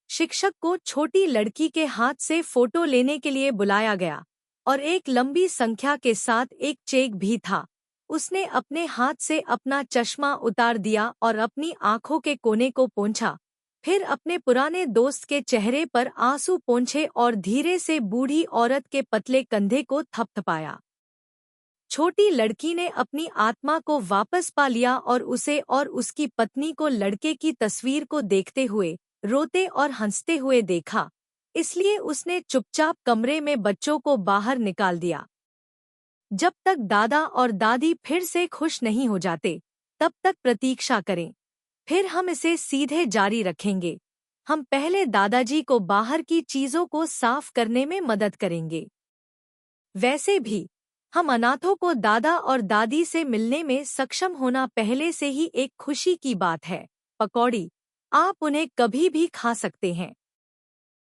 शिक्षक को छोटी लड़की के हाथ से फोटो लेने के लिए बुलाया गया और एक लंबी संख्या के साथ एक चेक भी था। उसने अपने हाथ से अपना चश्मा उतार दिया और अपनी आंखों के कोने को पोंछा, फिर अपने पुराने दोस्त के चेहरे पर आंसू पोंछे और धीरे से बूढ़ी औरत के पतले कंधे को थपथपाया। छोटी लड़की ने अपनी आत्मा को वापस पा लिया और उसे और उसकी पत्नी को लड़के की तस्वीर को देखते हुए, रोते और हंसते हुए देखा, इसलिए उसने चुपचाप कमरे में बच्चों को बाहर निकाल दिया। जब तक दादा और दादी फिर से खुश नहीं हो जाते, तब तक प्रतीक्षा करें। फिर हम इसे सीधे जारी रखेंगे। हम पहले दादाजी को बाहर की चीजों को साफ करने में मदद करेंगे। वैसे भी हम अनाथों को दादा और दादी से मिलने में सक्षम होना पहले से ही एक खुशी की बात है। पकौड़ी, आप उन्हें कभी भी खा सकते हैं।